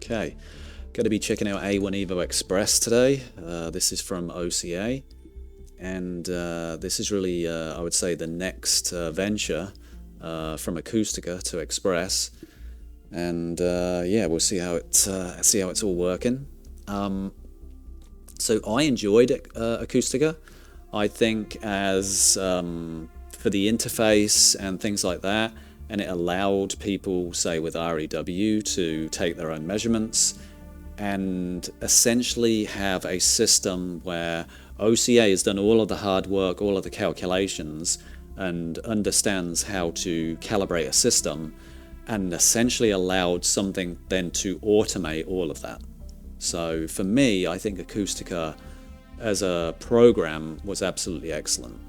Okay, going to be checking out A1 EVO Express today. This is from OCA, and this is really, I would say, the next venture from Acoustica to Express. And yeah, we'll see how it's all working. So I enjoyed Acoustica. I think as for the interface and things like that, and it allowed people, say with REW, to take their own measurements and essentially have a system where OCA has done all of the hard work, all of the calculations, and understands how to calibrate a system, and essentially allowed something then to automate all of that. So for me, I think Acoustica as a program was absolutely excellent.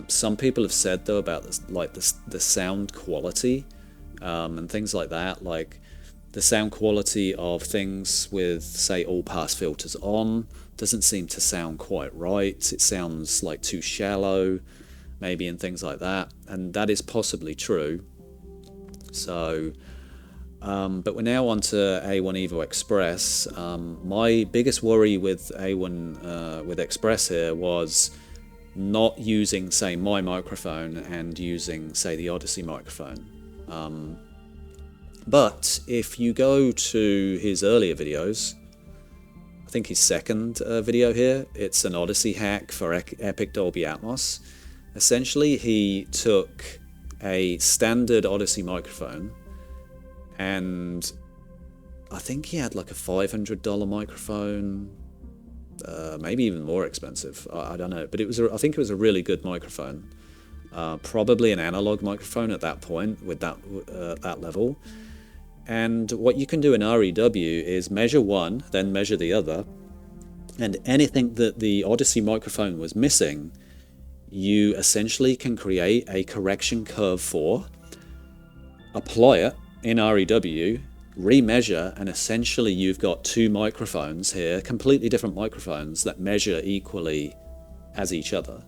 Some people have said though about this, like the sound quality and things like that, like the sound quality of things with, say, all pass filters on doesn't seem to sound quite right. It sounds like too shallow, maybe, and things like that, and that is possibly true. So, but we're now on to A1 EVO Express. My biggest worry with A1 with Express here was not using, say, my microphone and using, say, the Audyssey microphone. But if you go to his earlier videos, I think his second video here, it's an Audyssey hack for Epic Dolby Atmos. Essentially, he took a standard Audyssey microphone, and I think he had like a $500 microphone, maybe even more expensive. I don't know, but I think it was a really good microphone. Probably an analog microphone at that point with that level. And what you can do in REW is measure one, then measure the other, and anything that the Audyssey microphone was missing, you essentially can create a correction curve for, apply it in REW, remeasure, and essentially you've got two microphones here, completely different microphones that measure equally as each other.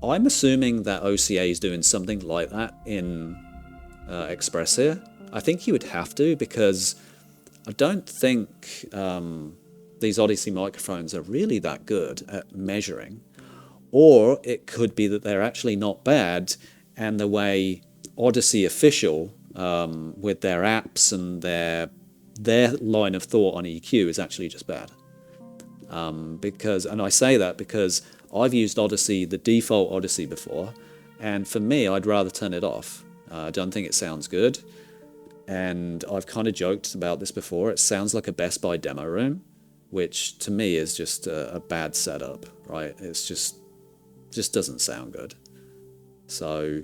I'm assuming that OCA is doing something like that in Express here. I think you would have to, because I don't think these Audyssey microphones are really that good at measuring. Or it could be that they're actually not bad, and the way Audyssey official with their apps and their line of thought on EQ is actually just bad. And I say that because I've used Audyssey, the default Audyssey, before, and for me, I'd rather turn it off. I don't think it sounds good, and I've kind of joked about this before. It sounds like a Best Buy demo room, which to me is just a bad setup, right? It's just doesn't sound good. So,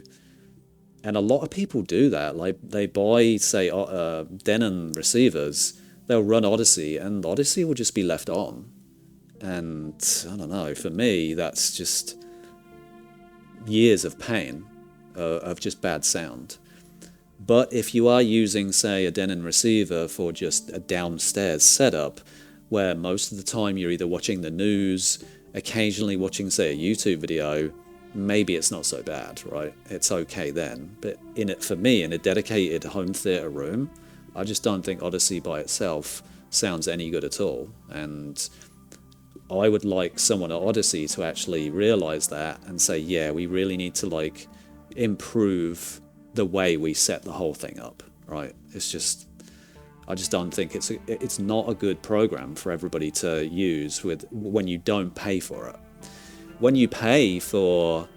and a lot of people do that. Like they buy, say, Denon receivers, they'll run Audyssey, and Audyssey will just be left on. And I don't know, for me, that's just years of pain of just bad sound. But if you are using, say, a Denon receiver for just a downstairs setup, where most of the time you're either watching the news, occasionally watching, say, a YouTube video, maybe it's not so bad, right? It's okay then. But for me, in a dedicated home theater room, I just don't think Audyssey by itself sounds any good at all. And I would like someone at Audyssey to actually realize that and say, yeah, we really need to like improve the way we set the whole thing up, right? It's just, I just don't think it's not a good program for everybody to use when you don't pay for it. When you pay for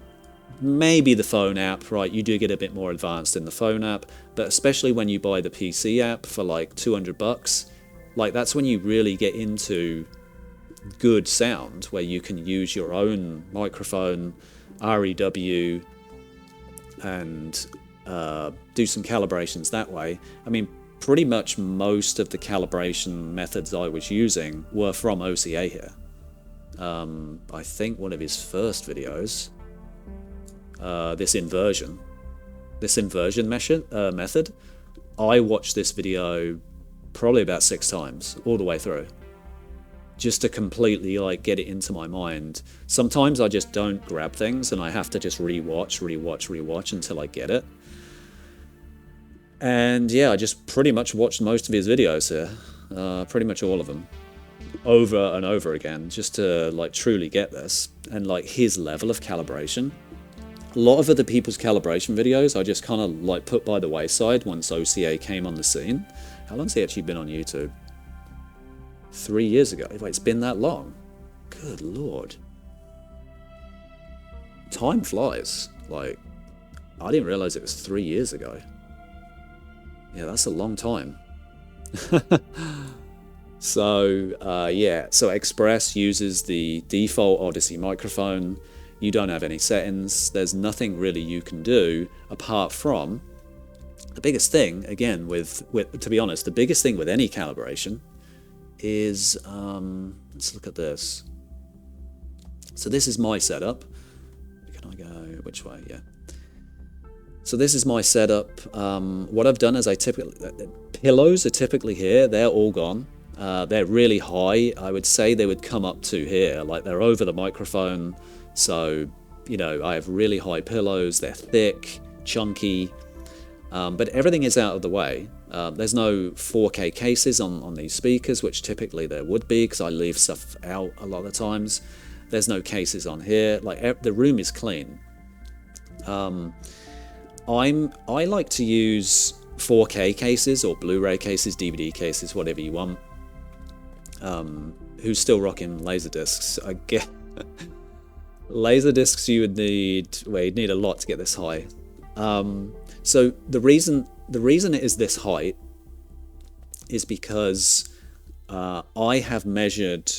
maybe the phone app, right, you do get a bit more advanced in the phone app, but especially when you buy the PC app for like $200, like that's when you really get into good sound, where you can use your own microphone, REW, and do some calibrations that way. I mean, pretty much most of the calibration methods I was using were from OCA here. I think one of his first videos, this inversion method, I watched this video probably about 6 times all the way through, just to completely like get it into my mind. Sometimes I just don't grab things and I have to just rewatch until I get it. And yeah, I just pretty much watched most of his videos here, pretty much all of them, over and over again, just to like truly get this and like his level of calibration. A lot of other people's calibration videos I just kind of like put by the wayside once OCA came on the scene. How long's he actually been on YouTube? 3 years ago. Wait, it's been that long? Good lord. Time flies. Like, I didn't realize it was 3 years ago. Yeah, that's a long time. So, yeah, so Express uses the default Audyssey microphone. You don't have any settings. There's nothing really you can do apart from the biggest thing, again, to be honest, the biggest thing with any calibration is, let's look at this. So this is my setup. Can I go which way? Yeah. So this is my setup. What I've done is pillows are typically here. They're all gone. They're really high. I would say they would come up to here, like they're over the microphone. So, you know, I have really high pillows. They're thick, chunky, but everything is out of the way. There's no 4K cases on these speakers, which typically there would be because I leave stuff out a lot of the times. There's no cases on here. Like the room is clean. I like to use 4K cases or Blu-ray cases, DVD cases, whatever you want. Who's still rocking laser discs? I get laser discs. You'd need a lot to get this high. So the reason it is this height is because I have measured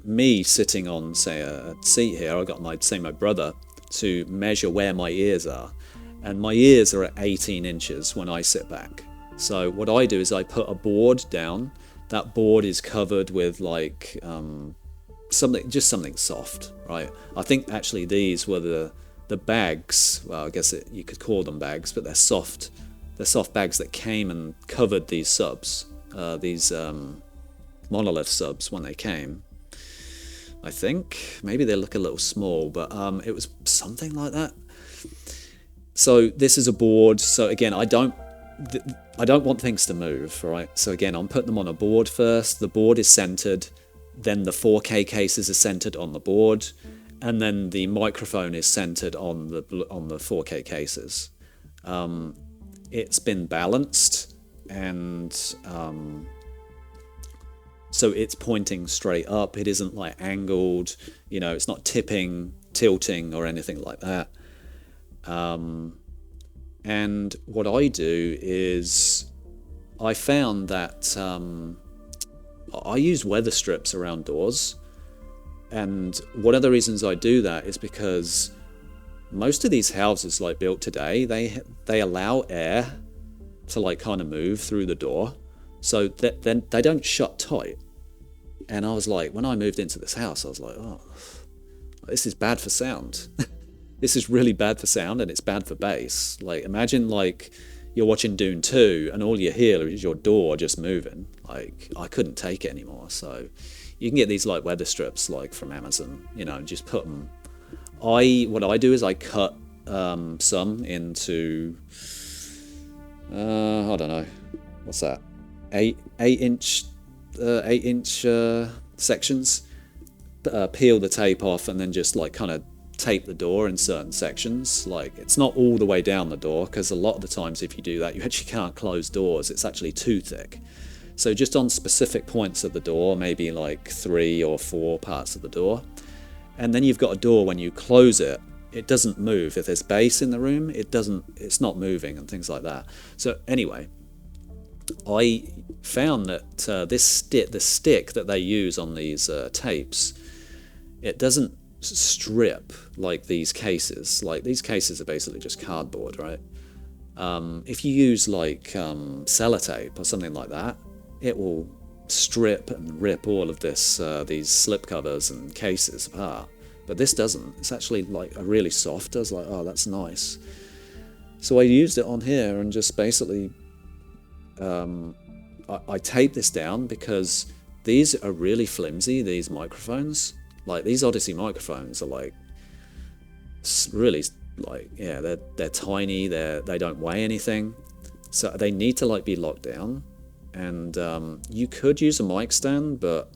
me sitting on, say, a seat here. I got my brother to measure where my ears are, and my ears are at 18 inches when I sit back. So what I do is I put a board down. That board is covered with like something soft, right? I think actually these were the bags. Well, I guess you could call them bags, but they're soft. They're soft bags that came and covered these subs, these monolith subs when they came. I think maybe they look a little small, but it was something like that. So this is a board. So again, I don't want things to move, right? So again, I'm putting them on a board first. The board is centered, then the 4K cases are centered on the board, and then the microphone is centered on the 4K cases. It's been balanced, and so it's pointing straight up. It isn't like angled, you know, it's not tipping, tilting, or anything like that. And what I do is I found that I use weather strips around doors, and one of the reasons I do that is because most of these houses like built today, they allow air to like kind of move through the door, so that then they don't shut tight. And I was like, when I moved into this house, I was like, oh, this is bad for sound. This is really bad for sound, and it's bad for bass. Like, imagine like you're watching Dune 2 and all you hear is your door just moving. Like, I couldn't take it anymore. So you can get these like weather strips like from Amazon, you know, and just put them. What I do is I cut some into I don't know, what's that, 8-inch sections. Peel the tape off and then just like kind of tape the door in certain sections. Like, it's not all the way down the door, because a lot of the times if you do that you actually can't close doors. It's actually too thick. So just on specific points of the door, maybe like 3 or 4 parts of the door, and then you've got a door when you close it, it doesn't move. If there's bass in the room, it's not moving and things like that. So anyway, I found that the stick that they use on these tapes, it doesn't strip like these cases. Like, these cases are basically just cardboard, right? If you use like sellotape or something like that, it will strip and rip all of this these slip covers and cases apart. But this doesn't. It's actually like a really soft. I was like, oh, that's nice. So I used it on here and just basically I taped this down because these are really flimsy, these microphones. Like, these Audyssey microphones are like really, like, yeah, they're tiny, they don't weigh anything. So they need to like be locked down. And you could use a mic stand, but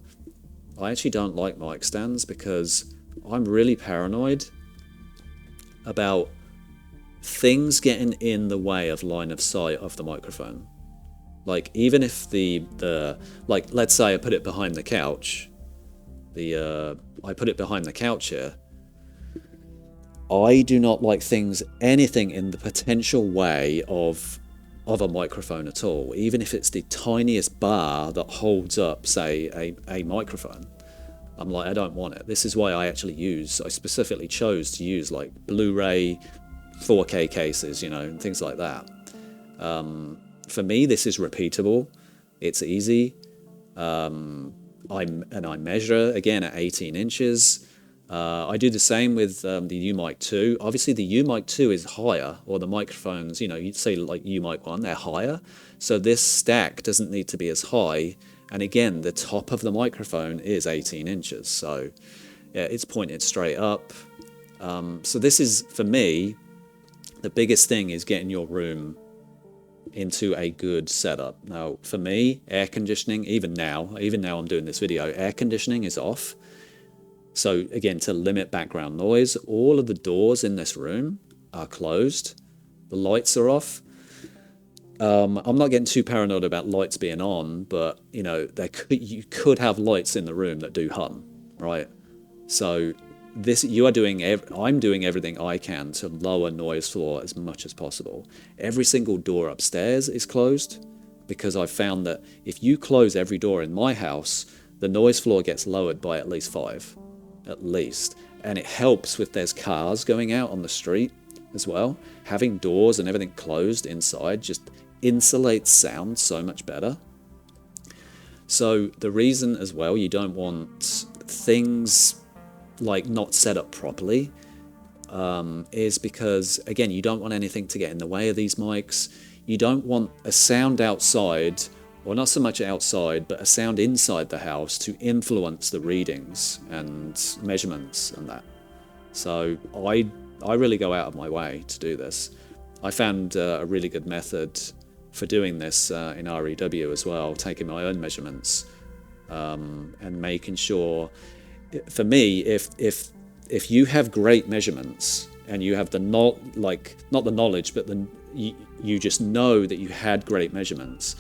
I actually don't like mic stands because I'm really paranoid about things getting in the way of line of sight of the microphone. Like even if the like, let's say I put it behind the couch, I put it behind the couch here. I do not like anything in the potential way of a microphone at all, even if it's the tiniest bar that holds up, say, a microphone. I'm like, I don't want it. This is why I specifically chose to use like Blu-ray 4K cases, you know, and things like that. For me, this is repeatable. It's easy. I measure again at 18 inches. I do the same with the U-Mic 2. Obviously, the U-Mic 2 is higher, or the microphones, you know, you'd say like U-Mic 1, they're higher. So this stack doesn't need to be as high. And again, the top of the microphone is 18 inches. So yeah, it's pointed straight up. So this is, for me, the biggest thing is getting your room into a good setup. Now, for me, air conditioning, even now I'm doing this video, air conditioning is off. So again, to limit background noise, all of the doors in this room are closed. The lights are off. I'm not getting too paranoid about lights being on, but you know, you could have lights in the room that do hum, right? So I'm doing everything I can to lower noise floor as much as possible. Every single door upstairs is closed because I've found that if you close every door in my house, the noise floor gets lowered by at least 5. At least. And it helps if there's cars going out on the street as well. Having doors and everything closed inside just insulates sound so much better. So the reason as well you don't want things like not set up properly is because, again, you don't want anything to get in the way of these mics. You don't want a sound outside, or not so much outside, but a sound inside the house to influence the readings and measurements and that. So I really go out of my way to do this. I found a really good method for doing this in REW as well, taking my own measurements and making sure, for me, if you have great measurements and you have not the knowledge, but you just know that you had great measurements,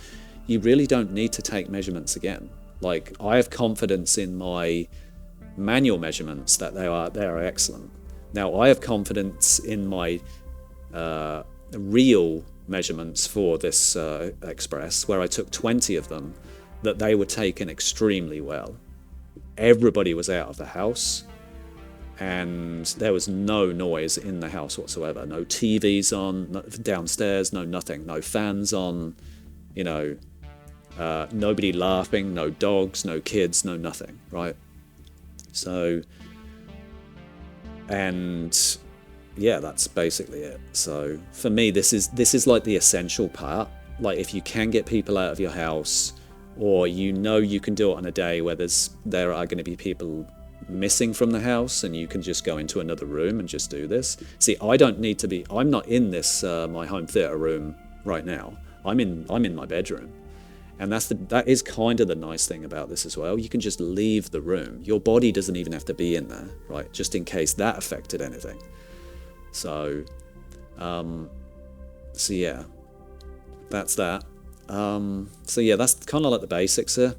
you really don't need to take measurements again. Like, I have confidence in my manual measurements that they are excellent. Now, I have confidence in my real measurements for this Express, where I took 20 of them, that they were taken extremely well. Everybody was out of the house, and there was no noise in the house whatsoever. No TVs on downstairs, no nothing, no fans on, you know, nobody laughing, no dogs, no kids, no nothing, right? So, and yeah, that's basically it. So for me, this is like the essential part. Like, if you can get people out of your house, or you know you can do it on a day where there are going to be people missing from the house, and you can just go into another room and just do this. See, I'm not in this my home theater room right now. I'm in my bedroom. And that is kind of the nice thing about this as well. You can just leave the room. Your body doesn't even have to be in there, right? Just in case that affected anything. So yeah, that's that. So yeah, that's kind of like the basics here.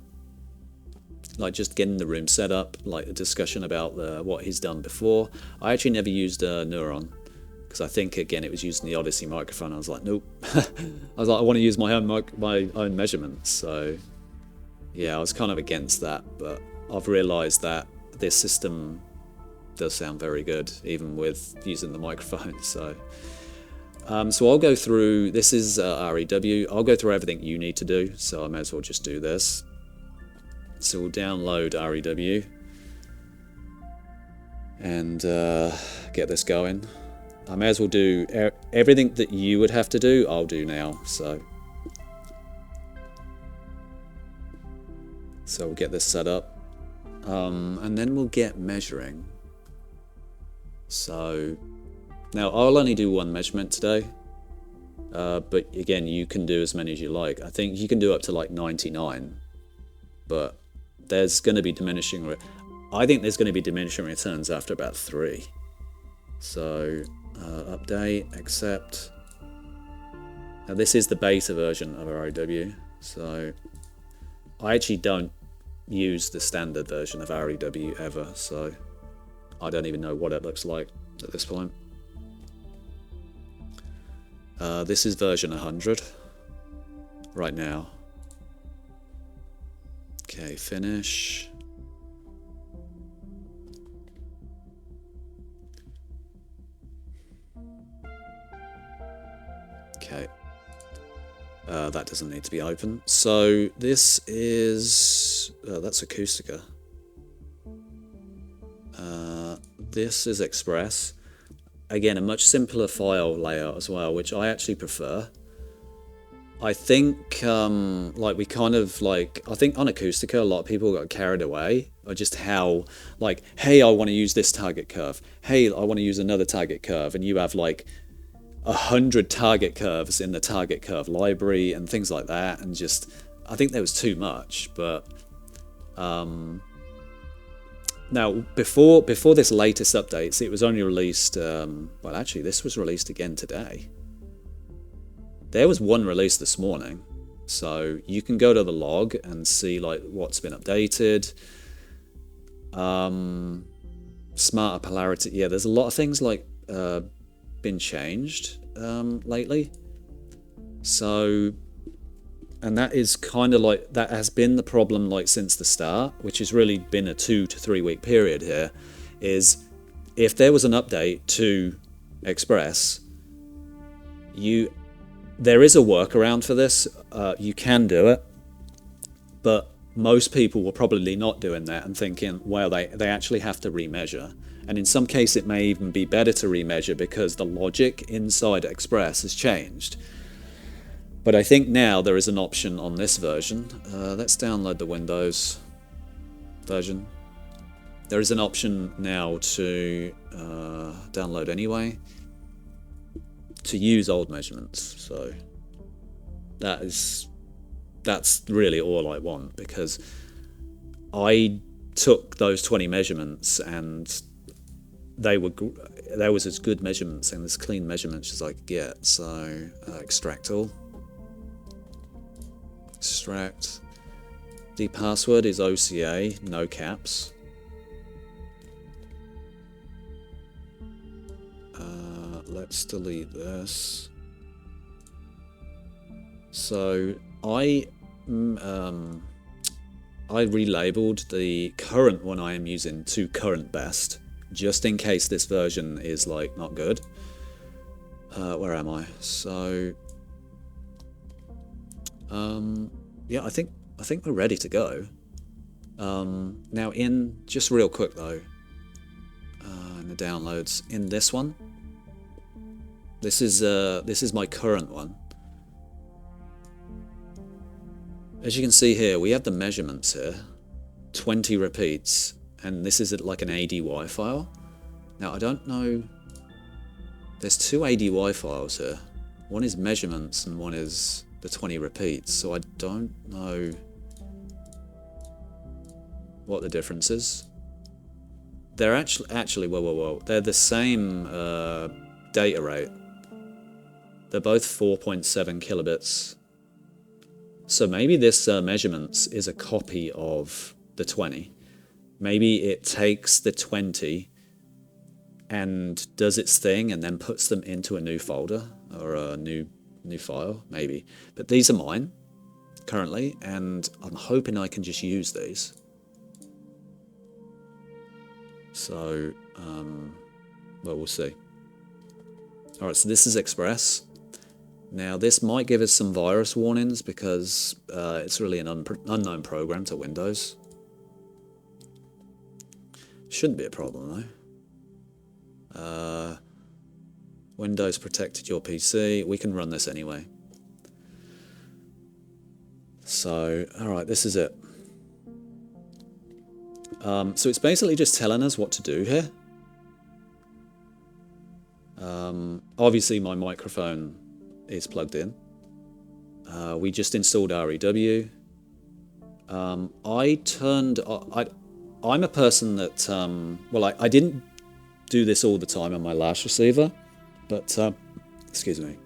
Like, just getting the room set up, like a discussion about what he's done before. I actually never used Neuron, because I think, again, it was using the Audyssey microphone. I was like, nope. I was like, I want to use my own measurements. So yeah, I was kind of against that, but I've realized that this system does sound very good, even with using the microphone. So so I'll go through, this is REW, I'll go through everything you need to do, so I may as well just do this. So we'll download REW and get this going. I may as well do everything that you would have to do, I'll do now. So we'll get this set up, and then we'll get measuring. So now I'll only do one measurement today, But again, you can do as many as you like. I think you can do up to like 99, but there's going to be diminishing. I think there's going to be diminishing returns after about 3. So update, accept. Now this is the beta version of REW, so I actually don't use the standard version of REW ever, so I don't even know what it looks like at this point. This is version 100 right now. Okay, finish. Okay. That doesn't need to be open. So this is... that's Acoustica. This is Express. Again, a much simpler file layout as well, which I actually prefer. I think, like, we kind of, like... I think on Acoustica, a lot of people got carried away. Or just how, like, hey, I want to use this target curve. Hey, I want to use another target curve. And you have, like... 100 target curves in the target curve library and things like that, and just I think there was too much. But now before this latest updates, it was only released well, actually this was released again today. There was one release this morning, so you can go to the log and see like what's been updated. Smarter polarity, yeah, there's a lot of things like been changed lately, so, and that is kind of like, that has been the problem like since the start, which has really been a 2 to 3 week period here, is if there was an update to Express, there is a workaround for this, you can do it, but most people were probably not doing that and thinking, well, they actually have to remeasure. And in some case, it may even be better to remeasure because the logic inside Express has changed. But I think now there is an option on this version. Let's download the Windows version. There is an option now to download anyway, to use old measurements. So that's really all I want, because I took those 20 measurements and there was as good measurements and as clean measurements as I could get. So extract all. Extract. The password is OCA, no caps. Let's delete this. So I relabeled the current one I am using to current best, just in case this version is like not good. Where am I? So yeah, I think we're ready to go. Now, in just real quick though, in the downloads, in this one, this is my current one. As you can see here, we have the measurements here, 20 repeats, and this is like an ADY file. Now, I don't know, there's 2 ADY files here. One is measurements and one is the 20 repeats, so I don't know what the difference is. They're actually, whoa, they're the same data rate. They're both 4.7 kilobits. So maybe this measurements is a copy of the 20. Maybe it takes the 20 and does its thing and then puts them into a new folder or a new file, maybe. But these are mine currently, and I'm hoping I can just use these. So, well, we'll see. Alright, so this is Express. Now, this might give us some virus warnings because it's really an unknown program to Windows. Shouldn't be a problem, though. Windows protected your PC. We can run this anyway. So, alright, this is it. So it's basically just telling us what to do here. Obviously, my microphone is plugged in. We just installed REW. I'm a person that, I didn't do this all the time on my last receiver, but, excuse me.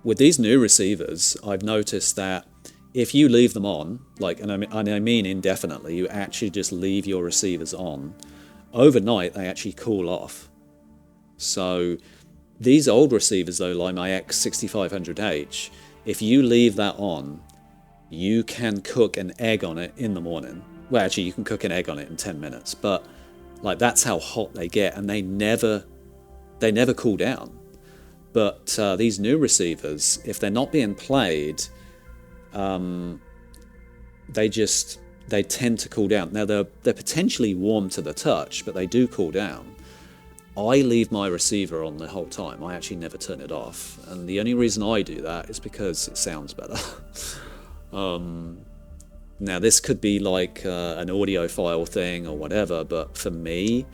With these new receivers, I've noticed that if you leave them on, and I mean indefinitely, you actually just leave your receivers on, overnight they actually cool off. So these old receivers though, like my X6500H, if you leave that on, you can cook an egg on it in the morning. Well, actually you can cook an egg on it in 10 minutes, but like that's how hot they get, and they never cool down. But these new receivers, if they're not being played, they tend to cool down. Now they're potentially warm to the touch, but they do cool down. I leave my receiver on the whole time. I actually never turn it off, and the only reason I do that is because it sounds better. Now this could be like an audiophile thing or whatever, but for me,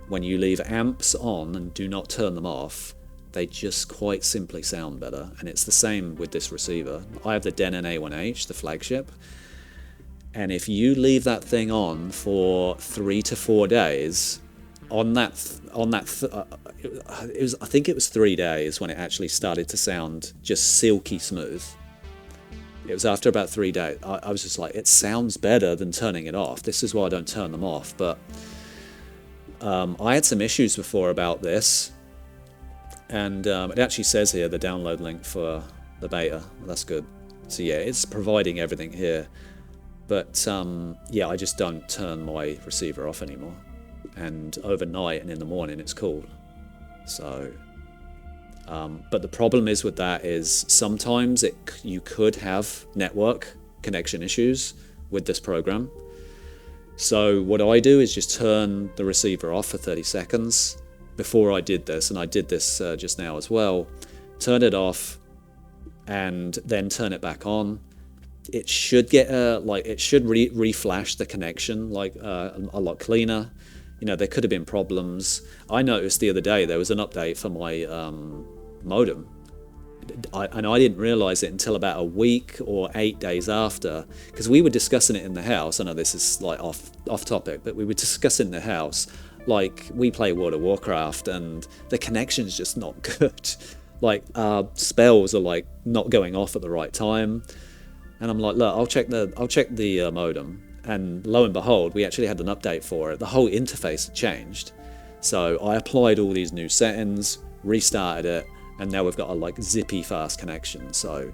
when you leave amps on and do not turn them off, they just quite simply sound better. And it's the same with this receiver. I have the Denon A1H, the flagship, and if you leave that thing on for 3 to 4 days, I think it was 3 days when it actually started to sound just silky smooth. It was after about 3 days. I was just like, it sounds better than turning it off. This is why I don't turn them off. But I had some issues before about this. And it actually says here the download link for the beta. That's good. So yeah, it's providing everything here. But yeah, I just don't turn my receiver off anymore. And overnight and in the morning it's cool. So, but the problem is with that is sometimes you could have network connection issues with this program. So what I do is just turn the receiver off for 30 seconds. Before I did this, and I did this just now as well, turn it off and then turn it back on. It should get it should re-flash the connection a lot cleaner. You know, there could have been problems. I noticed the other day there was an update for my modem, and I didn't realize it until about a week or 8 days after, because we were discussing it in the house. I know this is like off topic, but we were discussing in the house. Like, we play World of Warcraft and the connection's just not good. Like, spells are like not going off at the right time. And I'm like, look, I'll check the modem. And lo and behold, we actually had an update for it. The whole interface had changed. So I applied all these new settings, restarted it, and now we've got a like zippy fast connection. So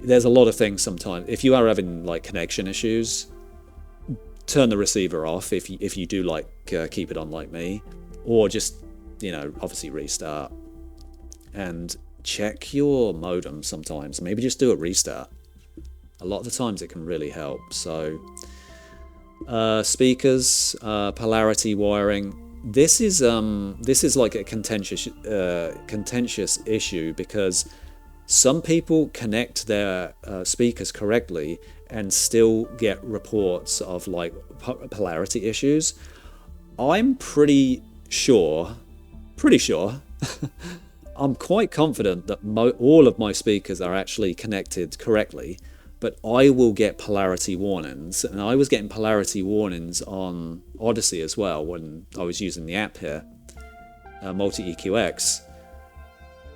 there's a lot of things sometimes. If you are having like connection issues, turn the receiver off if you do like keep it on like me, or just, you know, obviously restart and check your modem sometimes. Maybe just do a restart. A lot of the times it can really help. So speakers, polarity wiring. This is like a contentious issue, because some people connect their speakers correctly and still get reports of like polarity issues. I'm pretty sure, I'm quite confident that all of my speakers are actually connected correctly, but I will get polarity warnings, and I was getting polarity warnings on Audyssey as well when I was using the app here, Multi-EQX,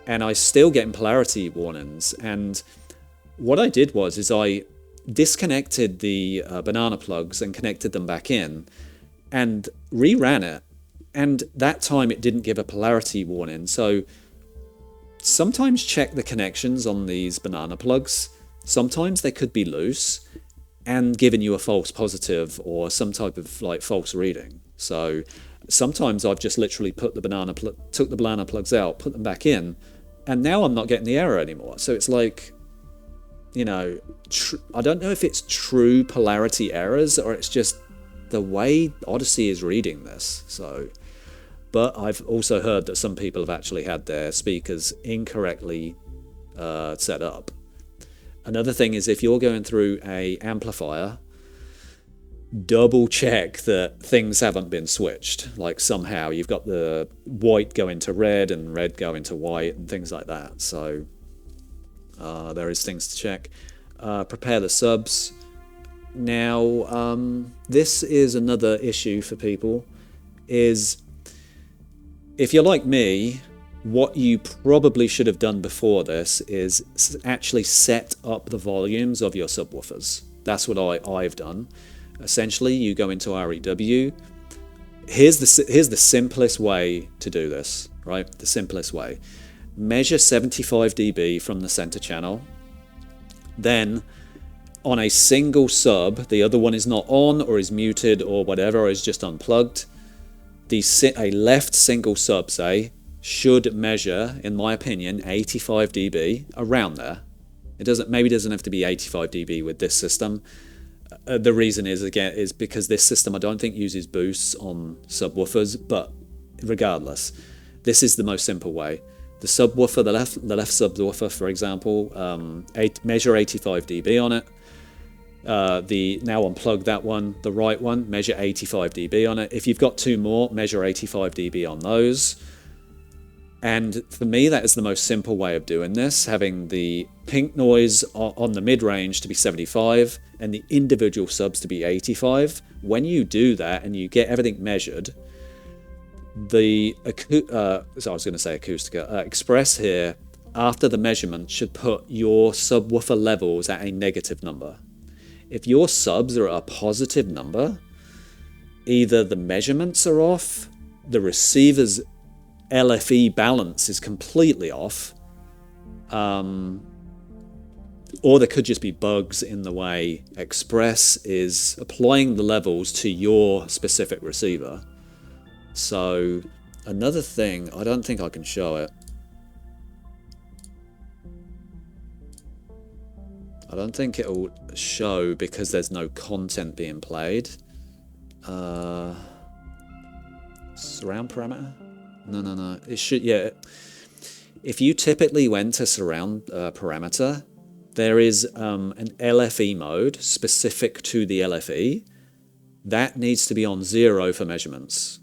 and I still getting polarity warnings. And what I did was I disconnected the banana plugs and connected them back in and reran it, and that time it didn't give a polarity warning. So sometimes check the connections on these banana plugs. Sometimes they could be loose and giving you a false positive or some type of like false reading. So sometimes I've just literally took the banana plugs out, put them back in, and now I'm not getting the error anymore. So it's like, you know, I don't know if it's true polarity errors or it's just the way Audyssey is reading this. So, but I've also heard that some people have actually had their speakers incorrectly set up. Another thing is if you're going through a amplifier, double check that things haven't been switched. Like somehow you've got the white go into red and red go into white and things like that. So there is things to check. Prepare the subs. Now, this is another issue for people, is if you're like me, what you probably should have done before this is actually set up the volumes of your subwoofers. That's what I've done. Essentially, you go into REW. Here's the simplest way to do this, right? The simplest way. Measure 75 dB from the center channel. Then, on a single sub, the other one is not on or is muted or whatever, or is just unplugged. A left single sub, say, should measure, in my opinion, 85 dB, around there. Maybe it doesn't have to be 85 dB with this system. The reason is because this system I don't think uses boosts on subwoofers, but regardless, this is the most simple way. The subwoofer, the left subwoofer, for example, measure 85 dB on it. Now unplug that one. The right one, measure 85 dB on it. If you've got two more, measure 85 dB on those. And for me, that is the most simple way of doing this, having the pink noise on the mid-range to be 75 and the individual subs to be 85. When you do that and you get everything measured, Acoustica Express here, after the measurement, should put your subwoofer levels at a negative number. If your subs are at a positive number, either the measurements are off, the receiver's LFE balance is completely off, or there could just be bugs in the way Express is applying the levels to your specific receiver. So another thing, I don't think I can show it. I don't think it'll show because there's no content being played. Surround parameter? No. It should, yeah. If you typically went to surround parameter, there is an LFE mode specific to the LFE. That needs to be on 0 for measurements.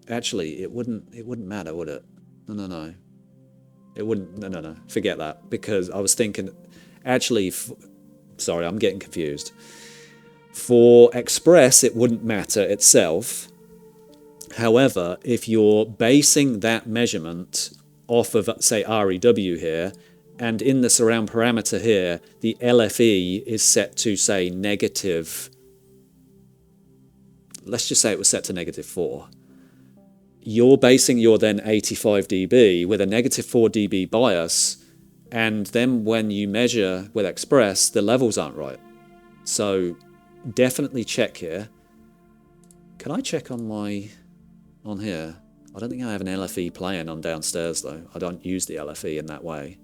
Actually, it wouldn't matter, would it? No. It wouldn't. No. Forget that, because I was thinking. Actually, sorry, I'm getting confused. For Express, it wouldn't matter itself. However, if you're basing that measurement off of, say, REW here, and in the surround parameter here, the LFE is set to, say, negative, let's just say it was set to -4. You're basing your then 85 dB with a -4 dB bias, and then when you measure with Express, the levels aren't right. So definitely check here. Can I check on here? I don't think I have an LFE playing on downstairs though. I don't use the LFE in that way.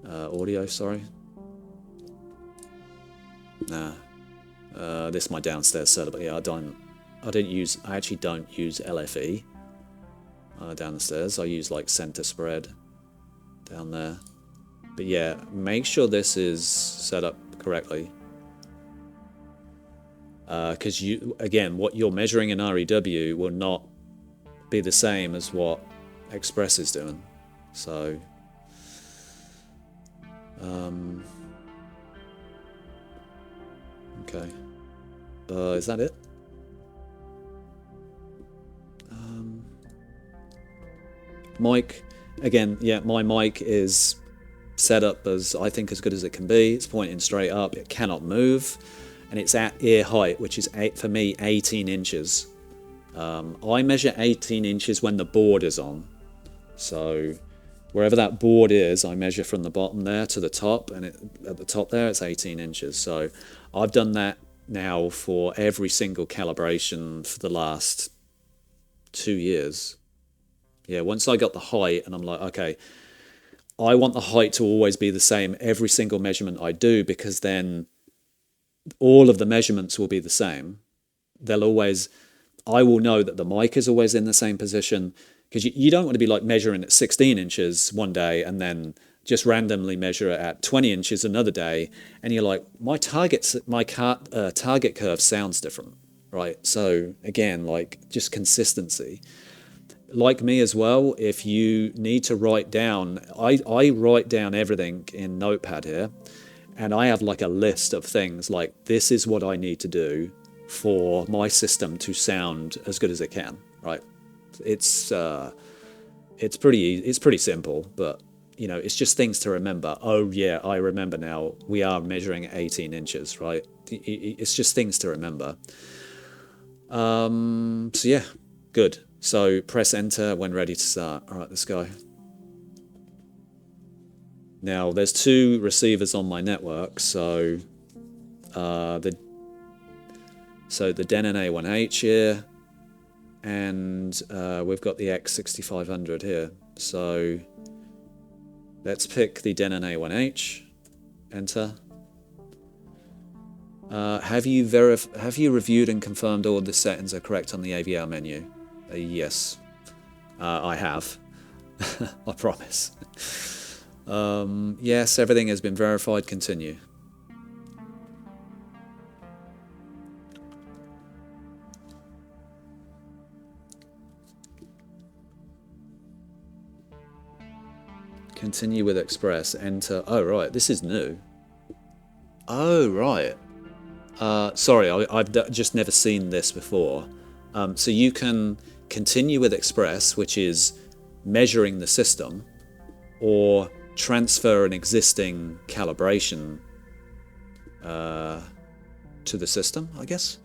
Audio, sorry. Nah. This is my downstairs setup, but yeah, I actually don't use LFE down the stairs. I use like center spread down there. But yeah, make sure this is set up correctly. Because again, what you're measuring in REW will not be the same as what Express is doing. So, okay. Is that it? Mic, again, yeah, my mic is set up as, I think, as good as it can be. It's pointing straight up, it cannot move, and it's at ear height, which is, for me, 18 inches. I measure 18 inches when the board is on. So wherever that board is, I measure from the bottom there to the top, and at the top there, it's 18 inches. So I've done that now for every single calibration for the last 2 years. Yeah, once I got the height, and I'm like, okay, I want the height to always be the same every single measurement I do, because then all of the measurements will be the same. I will know that the mic is always in the same position, because you don't want to be like measuring at 16 inches one day and then just randomly measure it at 20 inches another day, and you're like, my target curve sounds different, right? So again, like, just consistency. Like me as well, if you need to write down, I write down everything in Notepad here, and I have like a list of things like, this is what I need to do for my system to sound as good as it can, right? It's pretty simple, but you know, it's just things to remember. Oh yeah, I remember now, we are measuring 18 inches, right? It's just things to remember. So yeah, good. So press enter when ready to start. All right, let's go. Now there's 2 receivers on my network, so the Denon A1H here, and we've got the X6500 here. So let's pick the Denon A1H. Enter. Have you reviewed and confirmed all the settings are correct on the AVR menu? Yes, I have. I promise. Yes, everything has been verified. Continue. Continue with Express. Enter. Oh, right. This is new. Oh, right. Sorry, I've just never seen this before. So you can continue with Express, which is measuring the system, or transfer an existing calibration to the system, I guess.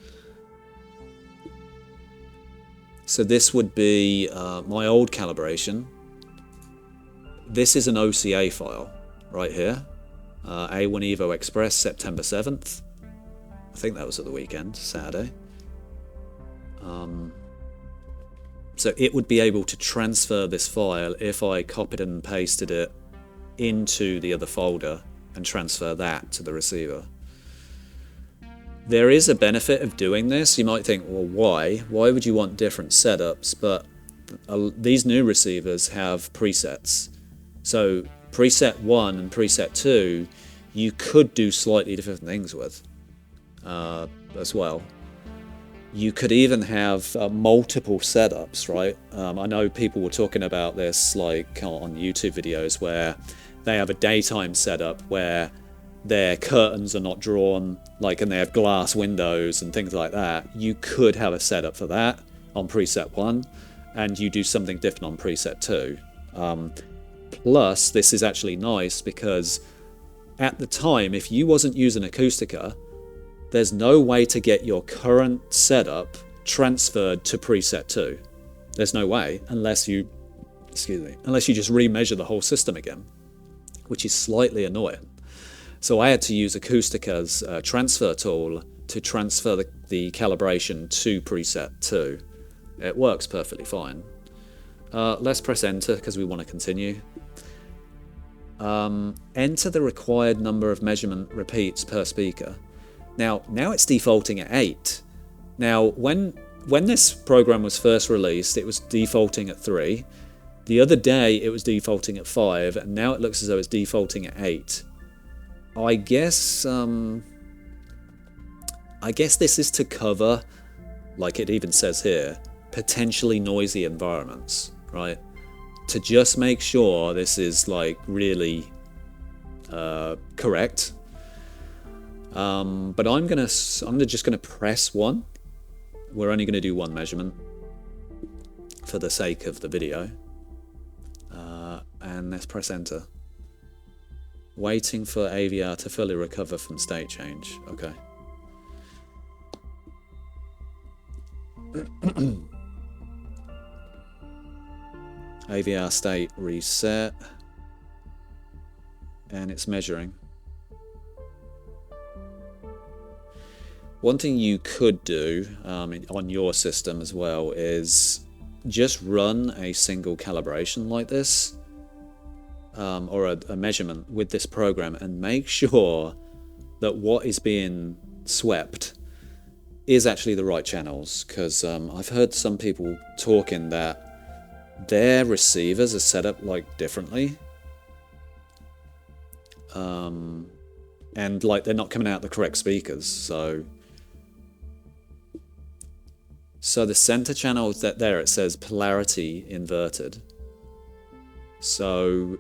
So this would be my old calibration. This is an OCA file right here. A1 EVO Express, September 7th. I think that was at the weekend, Saturday. So it would be able to transfer this file if I copied and pasted it into the other folder and transfer that to the receiver. There is a benefit of doing this. You might think, well, why? Why would you want different setups? But these new receivers have presets. So preset 1 and preset 2, you could do slightly different things with as well. You could even have multiple setups, right? I know people were talking about this like on YouTube videos where they have a daytime setup where their curtains are not drawn, like, and they have glass windows and things like that. You could have a setup for that on preset 1, and you do something different on preset 2. Plus, this is actually nice because at the time, if you wasn't using Acoustica, there's no way to get your current setup transferred to preset 2. There's no way unless you just remeasure the whole system again, which is slightly annoying. So I had to use Acoustica's transfer tool to transfer the calibration to preset 2. It works perfectly fine. Let's press enter because we want to continue. Enter the required number of measurement repeats per speaker. Now it's defaulting at 8. Now, when this program was first released, it was defaulting at 3. The other day, it was defaulting at 5, and now it looks as though it's defaulting at 8. I guess this is to cover, like it even says here, potentially noisy environments, right? To just make sure this is like really correct. But I'm just gonna press 1. We're only gonna do 1 measurement for the sake of the video, and let's press enter. Waiting for AVR to fully recover from state change. Okay. AVR state reset, and it's measuring. One thing you could do on your system as well is just run a single calibration like this, or a measurement with this program, and make sure that what is being swept is actually the right channels, because I've heard some people talking that their receivers are set up like differently, and like they're not coming out the correct speakers. So the center channel that there, it says polarity inverted. So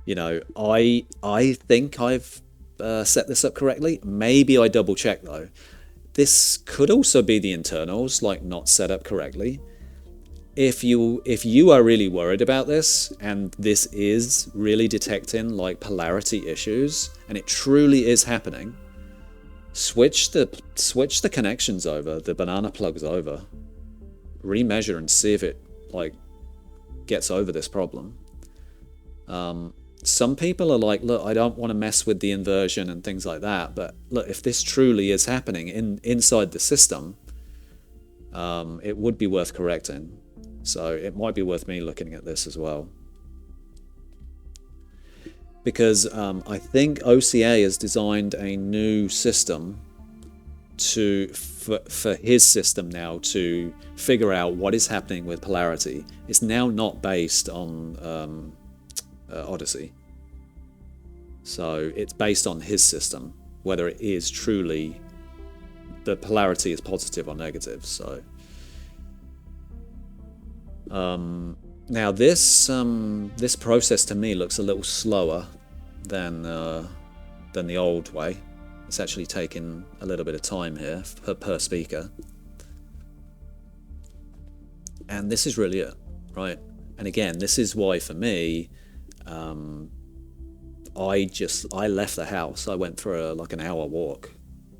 you know, I think I've set this up correctly. Maybe I double check though. This could also be the internals, like not set up correctly. If you are really worried about this, and this is really detecting like polarity issues, and it truly is happening, switch the connections over, the banana plugs over, remeasure and see if it like gets over this problem. Some people are like, look, I don't want to mess with the inversion and things like that, but look, if this truly is happening inside the system, it would be worth correcting. So it might be worth me looking at this as well. Because I think OCA has designed a new system for his system now to figure out what is happening with polarity. It's now not based on Audyssey. So it's based on his system, whether it is truly the polarity is positive or negative. So now this process to me looks a little slower than the old way. It's actually taking a little bit of time here per speaker. And this is really it, right? And again, this is why for me, I left the house. I went for like an hour walk.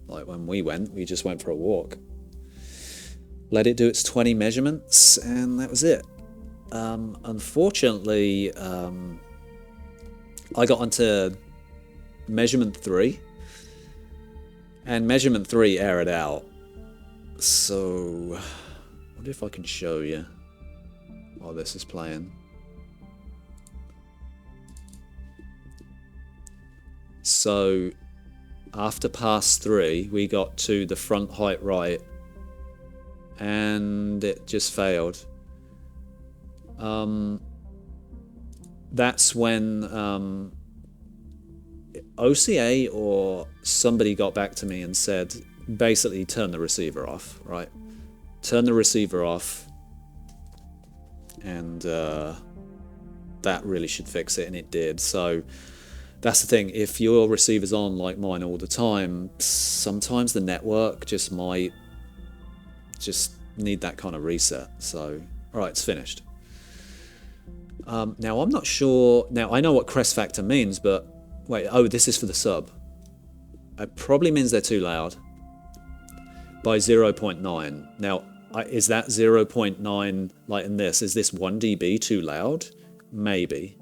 Like when we just went for a walk. Let it do its 20 measurements, and that was it. Unfortunately, I got onto measurement 3, and measurement 3 errored out. So, I wonder if I can show you while this is playing. So, after pass 3, we got to the front height right, and it just failed. That's when OCA or somebody got back to me and said, basically turn the receiver off, right? Turn the receiver off, and that really should fix it, and it did. So that's the thing, if your receiver's on like mine all the time, sometimes the network just might need that kind of reset. So, alright, it's finished. Now I'm not sure, now I know what crest factor means, but wait, oh, this is for the sub. It probably means they're too loud by 0.9. Now, is that 0.9 like in this? Is this 1 dB too loud? Maybe.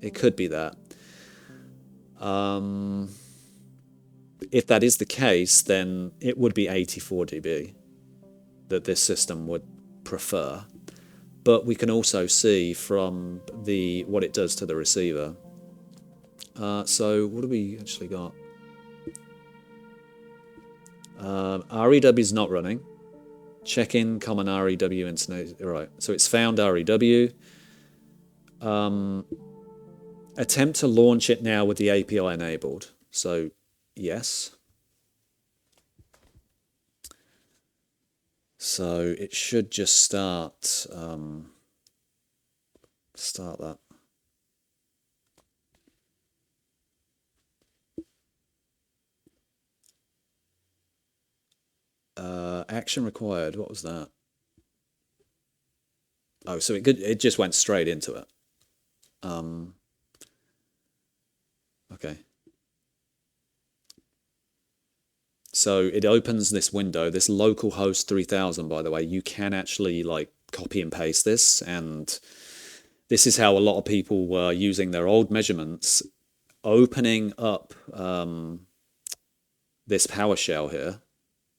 It could be that. If that is the case, then it would be 84 dB that this system would prefer. But we can also see from what it does to the receiver. So what do we actually got? REW is not running. Check in common REW internet. Right, so it's found REW. Attempt to launch it now with the API enabled. So yes. So it should just start that. Action required. What was that? Oh, so it just went straight into it. Okay. So it opens this window, this localhost 3000, by the way. You can actually like copy and paste this, and this is how a lot of people were using their old measurements, opening up this PowerShell here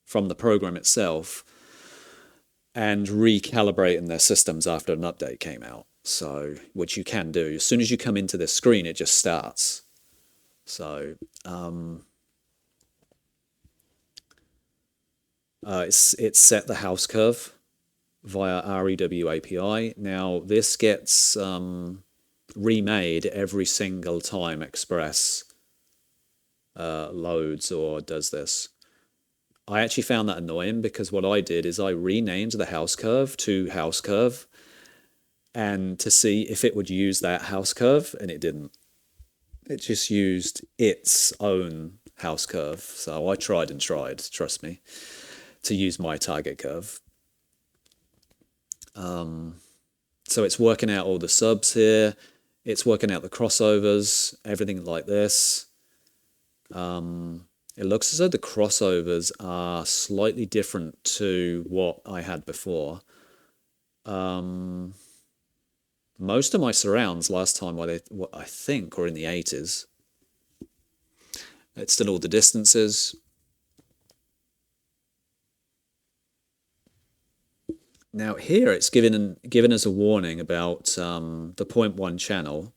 from the program itself and recalibrating their systems after an update came out. So, which you can do. As soon as you come into this screen, it just starts. So, it's set the house curve via REW API. Now this gets remade every single time Express loads or does this. I actually found that annoying because what I did is I renamed the house curve to house curve and to see if it would use that house curve, and it didn't. It just used its own house curve. So I tried and tried, trust me, to use my target curve. So it's working out all the subs here. It's working out the crossovers, everything like this. It looks as though the crossovers are slightly different to what I had before. Most of my surrounds last time, what I think, were in the 80s. It's still all the distances. Now here it's given us a warning about the 0.1 channel.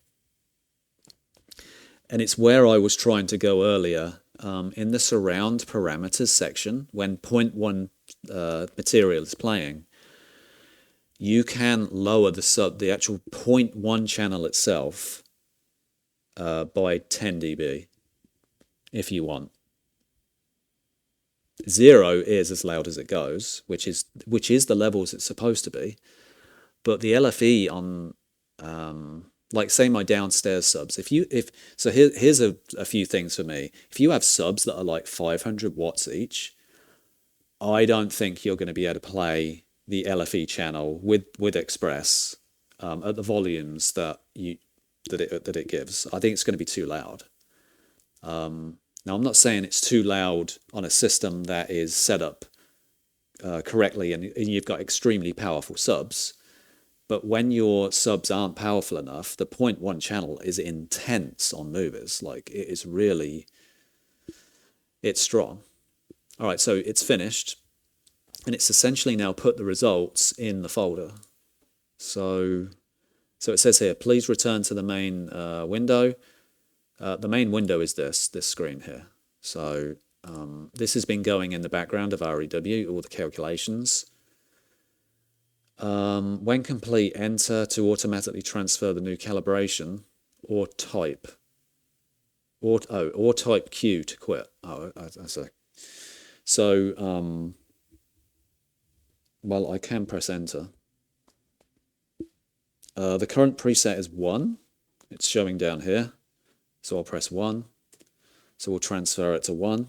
And it's where I was trying to go earlier. In the surround parameters section, when 0.1 material is playing, you can lower the actual 0.1 channel itself by 10 dB if you want. 0 is as loud as it goes, which is the levels it's supposed to be. But the LFE on like say my downstairs subs, here's a few things for me. If you have subs that are like 500 watts each, I don't think you're going to be able to play the LFE channel with Express at the volumes that it gives. I think it's going to be too loud. Now I'm not saying it's too loud on a system that is set up correctly and you've got extremely powerful subs. But when your subs aren't powerful enough, the 0.1 channel is intense on movers. Like, it is really, it's strong. All right, so it's finished. And it's essentially now put the results in the folder. So it says here, please return to the main window. The main window is this screen here. So this has been going in the background of REW, all the calculations. When complete, enter to automatically transfer the new calibration or type. Or type Q to quit. Oh, I see. So, well, I can press enter. The current preset is 1. It's showing down here. So I'll press 1. So we'll transfer it to 1.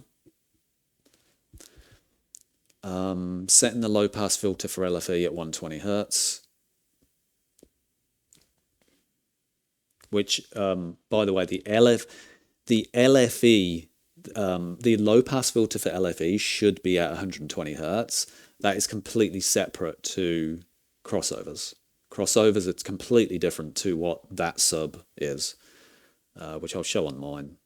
Setting the low pass filter for LFE at 120 Hz, which, by the way, the LFE, the low pass filter for LFE should be at 120 Hz. That is completely separate to crossovers. Crossovers, it's completely different to what that sub is, which I'll show on mine.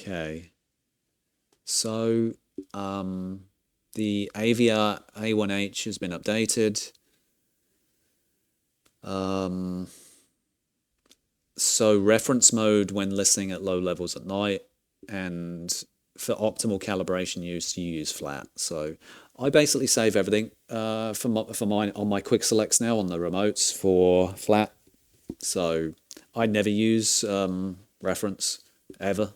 Okay, so the AVR A1H has been updated. So reference mode when listening at low levels at night, and for optimal calibration use, you use flat. So I basically save everything for mine on my quick selects now on the remotes for flat. So I never use reference. Ever.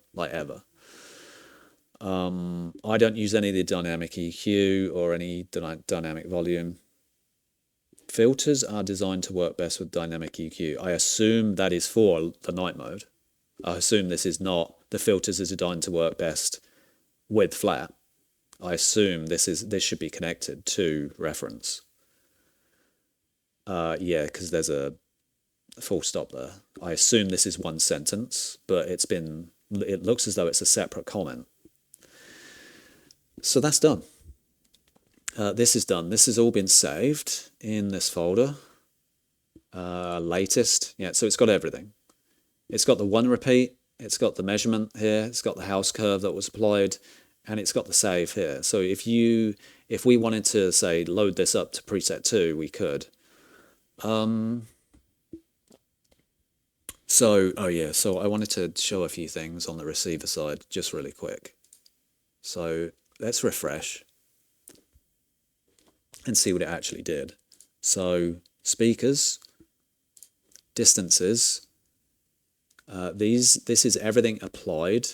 I don't use any of the dynamic EQ or any dynamic volume. Filters are designed to work best with dynamic EQ. I assume that is for the night mode. I assume this is not, the filters are designed to work best with flat. I assume this should be connected to reference. Yeah, because there's a full stop there. I assume this is one sentence, but it looks as though it's a separate comment. So that's done. This is done. This has all been saved in this folder. Latest. Yeah, so it's got everything. It's got the one repeat, it's got the measurement here, it's got the house curve that was applied, and it's got the save here. So if we wanted to, say, load this up to preset 2, we could. So I wanted to show a few things on the receiver side just really quick. So let's refresh and see what it actually did. So speakers, distances, this is everything applied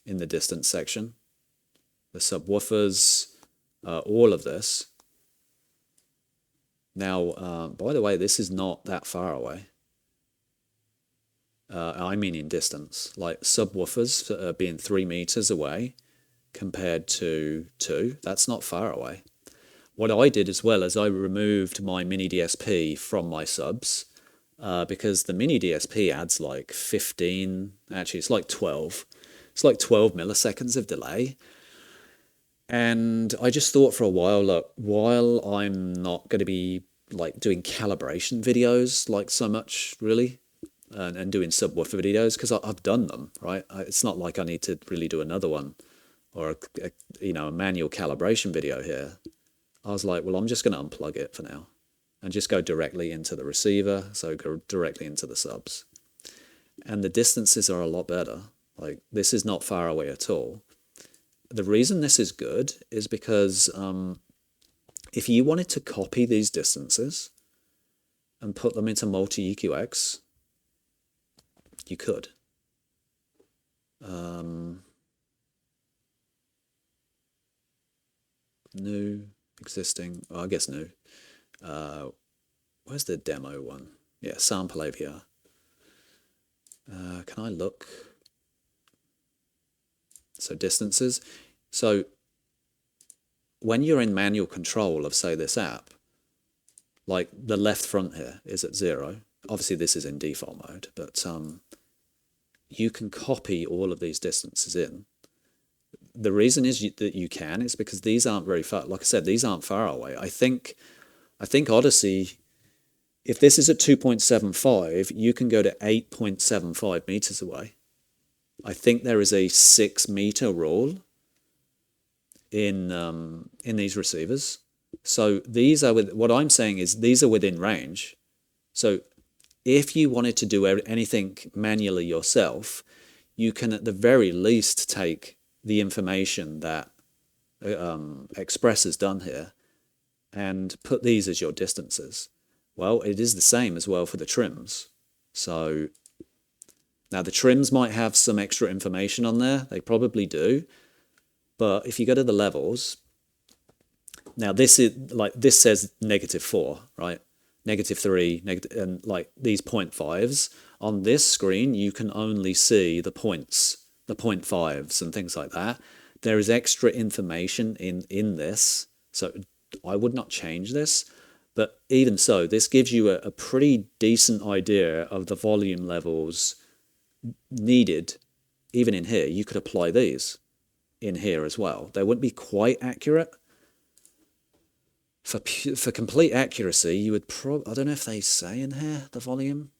in the distance section. The subwoofers, all of this. Now, by the way, this is not that far away. I mean in distance, like subwoofers being 3 meters away compared to 2, that's not far away. What I did as well is I removed my mini DSP from my subs because the mini DSP adds like 15, actually it's like 12. It's like 12 milliseconds of delay. And I just thought for a while, look, while I'm not going to be like doing calibration videos like so much really, and doing subwoofer videos, because I've done them, right? It's not like I need to really do another one or a manual calibration video here. I was like, well, I'm just going to unplug it for now and just go directly into the receiver, so go directly into the subs. And the distances are a lot better. Like, this is not far away at all. The reason this is good is because if you wanted to copy these distances and put them into multi-EQX, you could. New, existing, I guess new. Where's the demo one? Yeah, sample AVR. Can I look? So distances. So when you're in manual control of, say, this app, like the left front here is at 0. Obviously this is in default mode, but you can copy all of these distances in. The reason is that you can is because these aren't very far. Like I said, these aren't far away. I think Audyssey, if this is at 2.75, you can go to 8.75 meters away. I think there is a 6 meter rule in these receivers. So these are what I'm saying is these are within range. So if you wanted to do anything manually yourself, you can at the very least take the information that Express has done here and put these as your distances. Well, it is the same as well for the trims. So now the trims might have some extra information on there. They probably do. But if you go to the levels, now this is like, this says -4, right? -3, and like these 0.5s. On this screen, you can only see the points, the 0.5s and things like that. There is extra information in this, so I would not change this. But even so, this gives you a pretty decent idea of the volume levels needed. Even in here, you could apply these in here as well. They wouldn't be quite accurate. For complete accuracy, you would I don't know if they say in here the volume.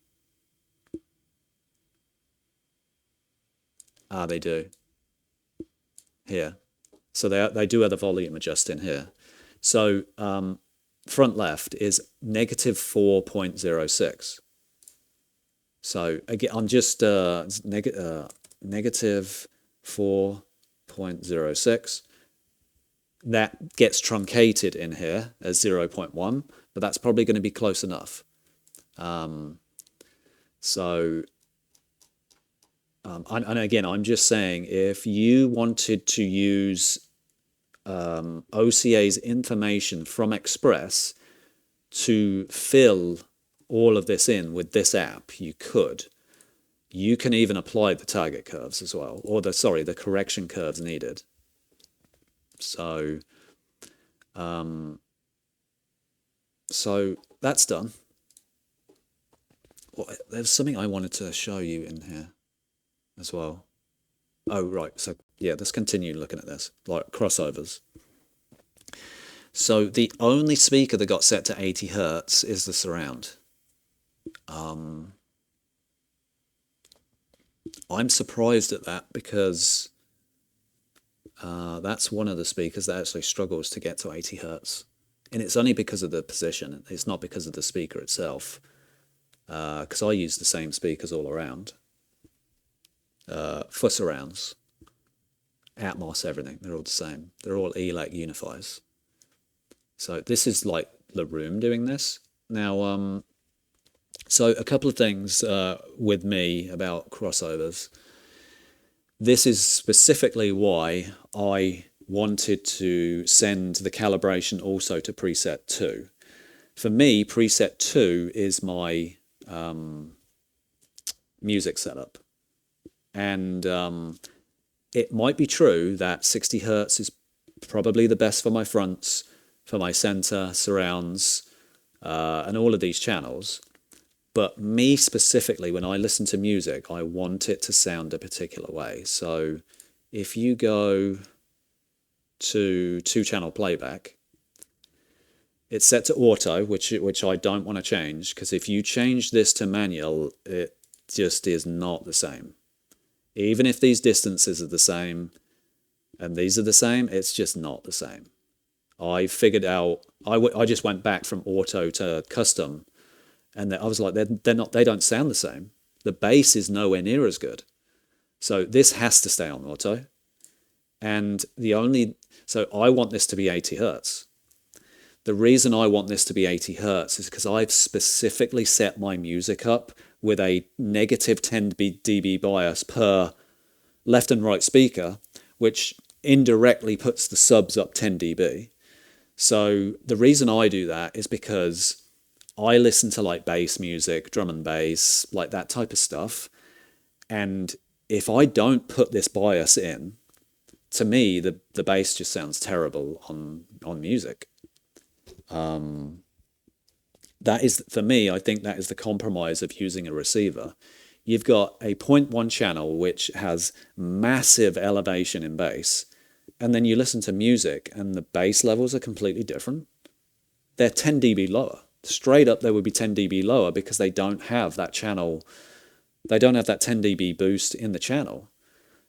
Ah, they do. Here. So they do have the volume adjust in here. So front left is -4.06. So again, I'm just -4.06. That gets truncated in here as 0.1, but that's probably going to be close enough. And again, I'm just saying, if you wanted to use OCA's information from Express to fill all of this in with this app, you could. You can even apply the target curves as well, or the correction curves needed. So, so that's done. Well, there's something I wanted to show you in here as well. Oh, right. So, yeah, let's continue looking at this, like crossovers. So the only speaker that got set to 80 Hertz is the surround. I'm surprised at that because that's one of the speakers that actually struggles to get to 80 Hertz. And it's only because of the position. It's not because of the speaker itself. Because I use the same speakers all around for surrounds. Atmos, everything. They're all the same. They're all ELAC unifiers. So this is like the room doing this. Now, so a couple of things with me about crossovers. This is specifically why I wanted to send the calibration also to preset 2. For me, preset 2 is my music setup. And it might be true that 60 Hertz is probably the best for my fronts, for my center, surrounds, and all of these channels. But me specifically, when I listen to music, I want it to sound a particular way. So if you go to 2-channel playback, it's set to auto, which I don't want to change, because if you change this to manual, it just is not the same. Even if these distances are the same and these are the same, it's just not the same. I figured out, I just went back from auto to custom, and I was like, they don't sound the same. The bass is nowhere near as good. So this has to stay on auto. And so I want this to be 80 Hertz. The reason I want this to be 80 Hertz is because I've specifically set my music up with a negative 10 dB bias per left and right speaker, which indirectly puts the subs up 10 dB. So the reason I do that is because I listen to like bass music, drum and bass, like that type of stuff. And if I don't put this bias in, to me, the bass just sounds terrible on music. That is, for me, I think that is the compromise of using a receiver. You've got a 0.1 channel which has massive elevation in bass, and then you listen to music and the bass levels are completely different. They're 10 dB lower. Straight up, they would be 10 dB lower because they don't have that channel. They don't have that 10 dB boost in the channel.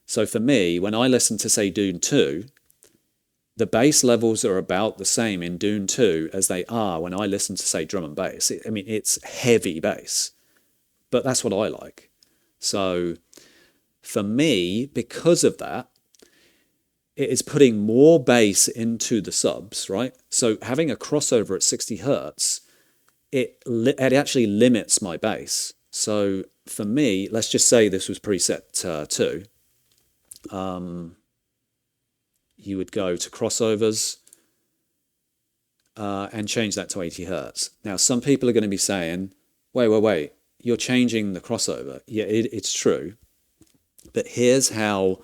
So for me, when I listen to, say, Dune 2, the bass levels are about the same in Dune 2 as they are when I listen to, say, drum and bass. I mean, it's heavy bass, but that's what I like. So for me, because of that, it is putting more bass into the subs, right? So having a crossover at 60 Hertz, it actually limits my bass. So for me, let's just say this was preset 2. You would go to crossovers and change that to 80 Hertz. Now, some people are going to be saying, wait, you're changing the crossover. Yeah, it's true. But here's how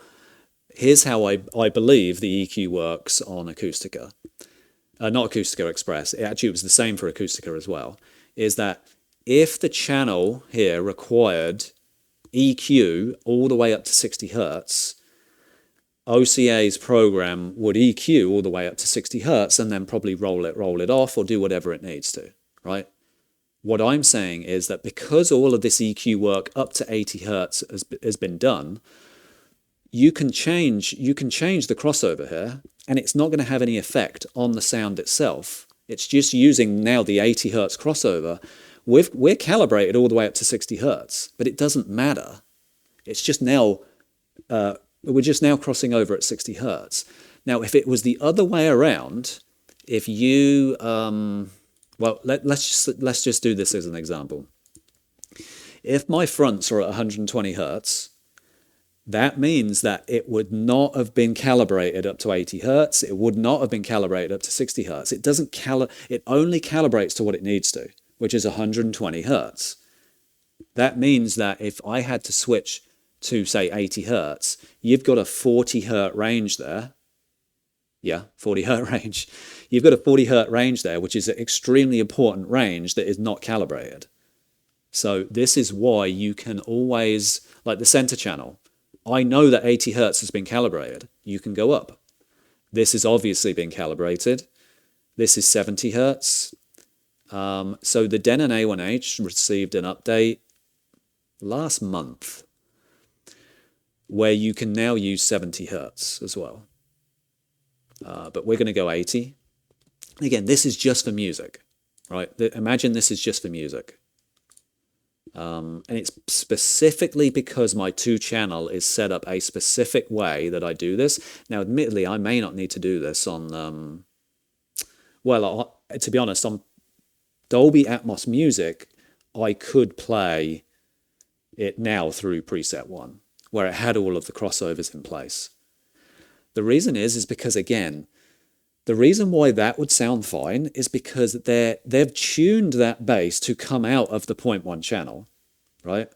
I believe the EQ works on Acoustica. Not Acoustica Express. It was the same for Acoustica as well. Is that if the channel here required EQ all the way up to 60 Hertz, OCA's program would EQ all the way up to 60 Hertz and then probably roll it off or do whatever it needs to, right? What I'm saying is that because all of this EQ work up to 80 Hertz has been done, you can change the crossover here, and it's not going to have any effect on the sound itself. It's just using now the 80 Hertz crossover. We're calibrated all the way up to 60 Hertz, but it doesn't matter. It's just now, we're just now crossing over at 60 Hertz. Now, if it was the other way around, if you, well, let's just do this as an example. If my fronts are at 120 Hertz, that means that it would not have been calibrated up to 80 Hertz. It would not have been calibrated up to 60 Hertz. It doesn't it only calibrates to what it needs to, which is 120 Hertz. That means that if I had to switch to, say, 80 Hertz, you've got a 40 Hertz range there. Yeah, 40 Hertz range. You've got a 40 Hertz range there, which is an extremely important range that is not calibrated. So this is why you can always, like the center channel, I know that 80 Hertz has been calibrated. You can go up. This has obviously been calibrated. This is 70 Hertz. So the Denon A1H received an update last month where you can now use 70 Hertz as well. But we're going to go 80. Again, this is just for music, right? Imagine this is just for music. And it's specifically because my 2-channel is set up a specific way that I do this. Now, admittedly, I may not need to do this on, to be honest, on Dolby Atmos Music, I could play it now through preset 1, where it had all of the crossovers in place. The reason is because, again, the reason why that would sound fine is because they've tuned that bass to come out of the 0.1 channel, right?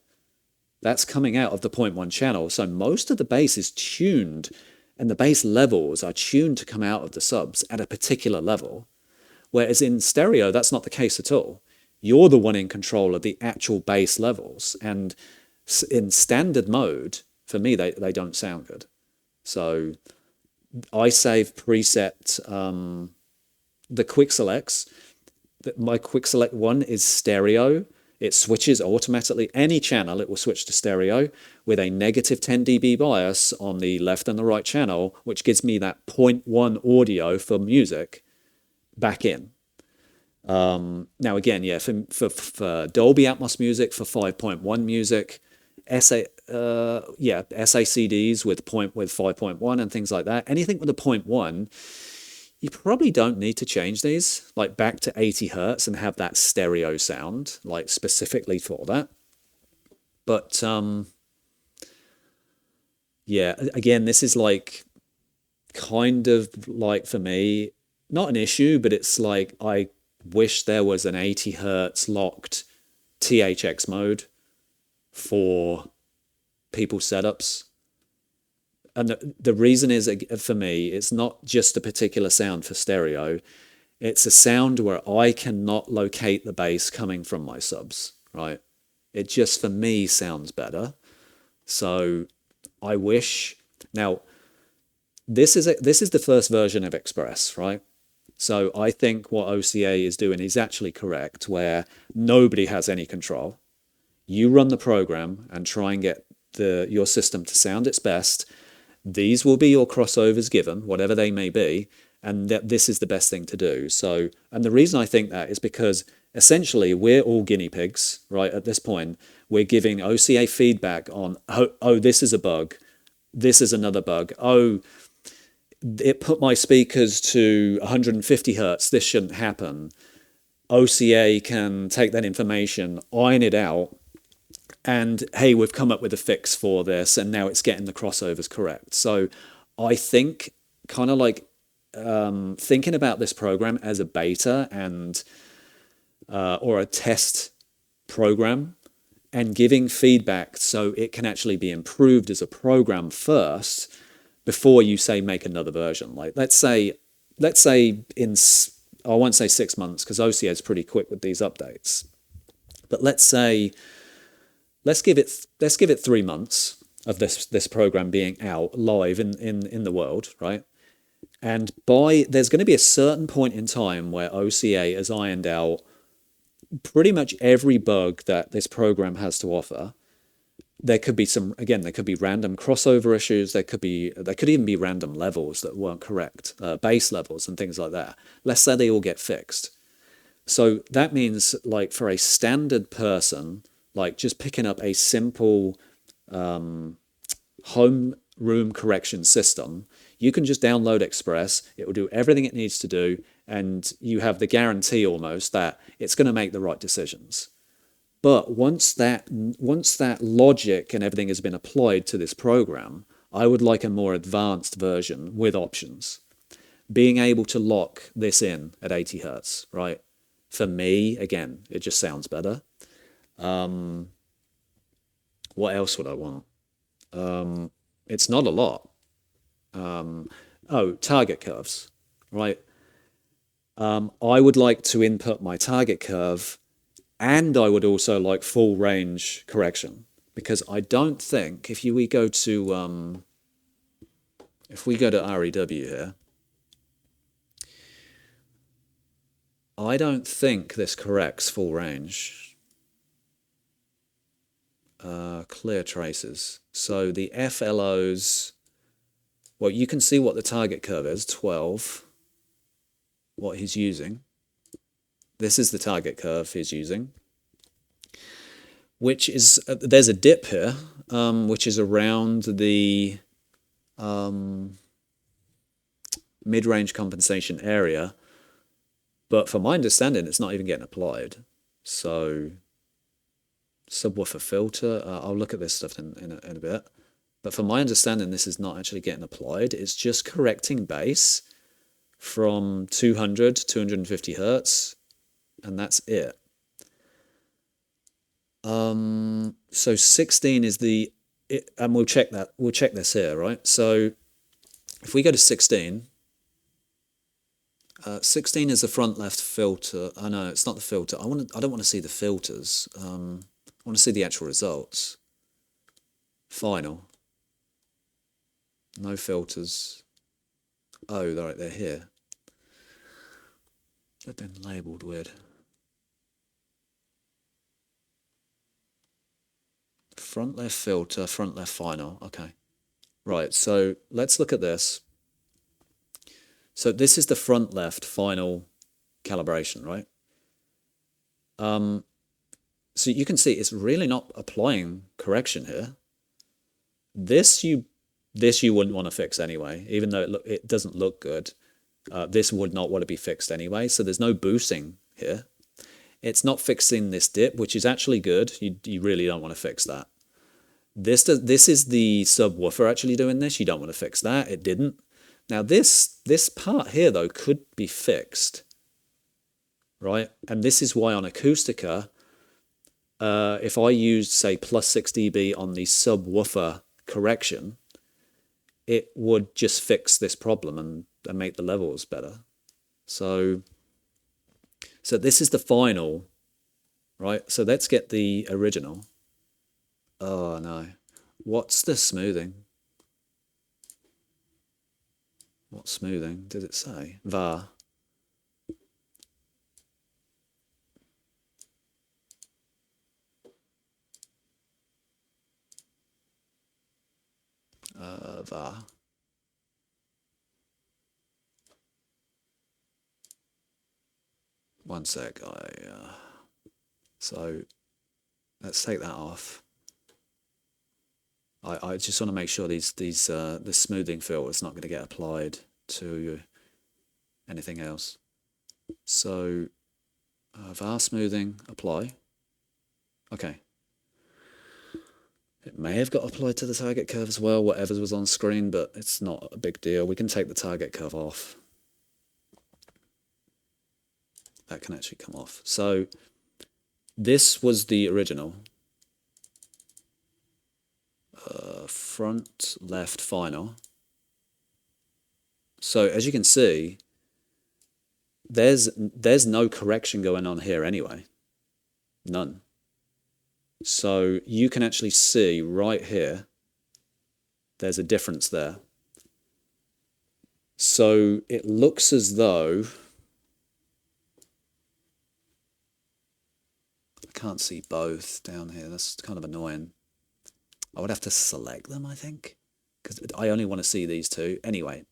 That's coming out of the 0.1 channel. So most of the bass is tuned, and the bass levels are tuned to come out of the subs at a particular level. Whereas in stereo, that's not the case at all. You're the one in control of the actual bass levels. And in standard mode, for me, they don't sound good. So I save preset, the quick selects. My quick select one is stereo. It switches automatically. Any channel, it will switch to stereo with a negative 10 dB bias on the left and the right channel, which gives me that 0.1 audio for music back in. Now again, yeah, for Dolby Atmos music, for 5.1 music, SACDs with 5.1 and things like that. Anything with a 0.1, you probably don't need to change these, like back to 80 hertz and have that stereo sound, like specifically for that. But yeah, again, this is like kind of like, for me, not an issue, but it's like I wish there was an 80 hertz locked THX mode for people's setups. And the reason is, for me, it's not just a particular sound for stereo. It's a sound where I cannot locate the bass coming from my subs, right? It just, for me, sounds better. So I wish... Now, this is the first version of Express, right? So I think what OCA is doing is actually correct, where nobody has any control. You run the program and try and get your system to sound its best. These will be your crossovers given, whatever they may be, and that this is the best thing to do. So, and the reason I think that is because essentially we're all guinea pigs, right? At this point, we're giving OCA feedback on, oh, this is a bug. This is another bug. Oh, it put my speakers to 150 hertz. This shouldn't happen. OCA can take that information, iron it out, and hey, we've come up with a fix for this, and now it's getting the crossovers correct. So I think kind of like thinking about this program as a beta and or a test program, and giving feedback so it can actually be improved as a program first before you say make another version. Like let's say in, I won't say 6 months because OCA is pretty quick with these updates, but let's give it 3 months of this program being out live in the world, right? And there's going to be a certain point in time where OCA has ironed out pretty much every bug that this program has to offer. There could be there could be random crossover issues. There could even be random levels that weren't correct, bass levels and things like that. Let's say they all get fixed. So that means, like, for a standard person, like just picking up a simple home room correction system, you can just download Express. It will do everything it needs to do, and you have the guarantee almost that it's going to make the right decisions. But once that logic and everything has been applied to this program, I would like a more advanced version with options. Being able to lock this in at 80 hertz, right? For me, again, it just sounds better. What else would I want? It's not a lot. Target curves, right? I would like to input my target curve, and I would also like full range correction, because I don't think if we go to REW here, I don't think this corrects full range. Clear traces. So the FLOs, well, you can see what the target curve is, 12, what he's using. This is the target curve he's using. which is, there's a dip here, which is around the mid-range compensation area, but from my understanding, it's not even getting applied. So subwoofer filter, I'll look at this stuff in a bit, but from my understanding, this is not actually getting applied. It's just correcting bass from 200 to 250 hertz, and that's it. So 16 is and we'll check that. We'll check this here, right? So if we go to 16, 16 is the front left filter. Oh no, it's not the filter. I don't want to see the filters. I want to see the actual results. Final. No filters. Oh, they're here. They've been labelled weird. Front left filter, front left final. Okay. Right, so let's look at this. So this is the front left final calibration, right? So you can see it's really not applying correction here. This you wouldn't want to fix anyway, even though it doesn't look good. This would not want to be fixed anyway, so there's no boosting here. It's not fixing this dip, which is actually good. You really don't want to fix that. This is the subwoofer actually doing this. You don't want to fix that. It didn't. Now this part here though could be fixed, right? And this is why on Acoustica, if I used say plus 6 dB on the subwoofer correction, it would just fix this problem and make the levels better. So this is the final, right? So let's get the original. Oh no. What's the smoothing? What smoothing did it say? VAR. VAR. One sec. So let's take that off. I just want to make sure the smoothing filter is not going to get applied to anything else. So VAR smoothing, apply. Okay. It may have got applied to the target curve as well, whatever was on screen, but it's not a big deal. We can take the target curve off. That can actually come off. So this was the original. Front left final. So as you can see, there's no correction going on here anyway. None. So you can actually see right here, there's a difference there. So it looks as though, I can't see both down here. That's kind of annoying. I would have to select them, I think, because I only want to see these two. Anyway,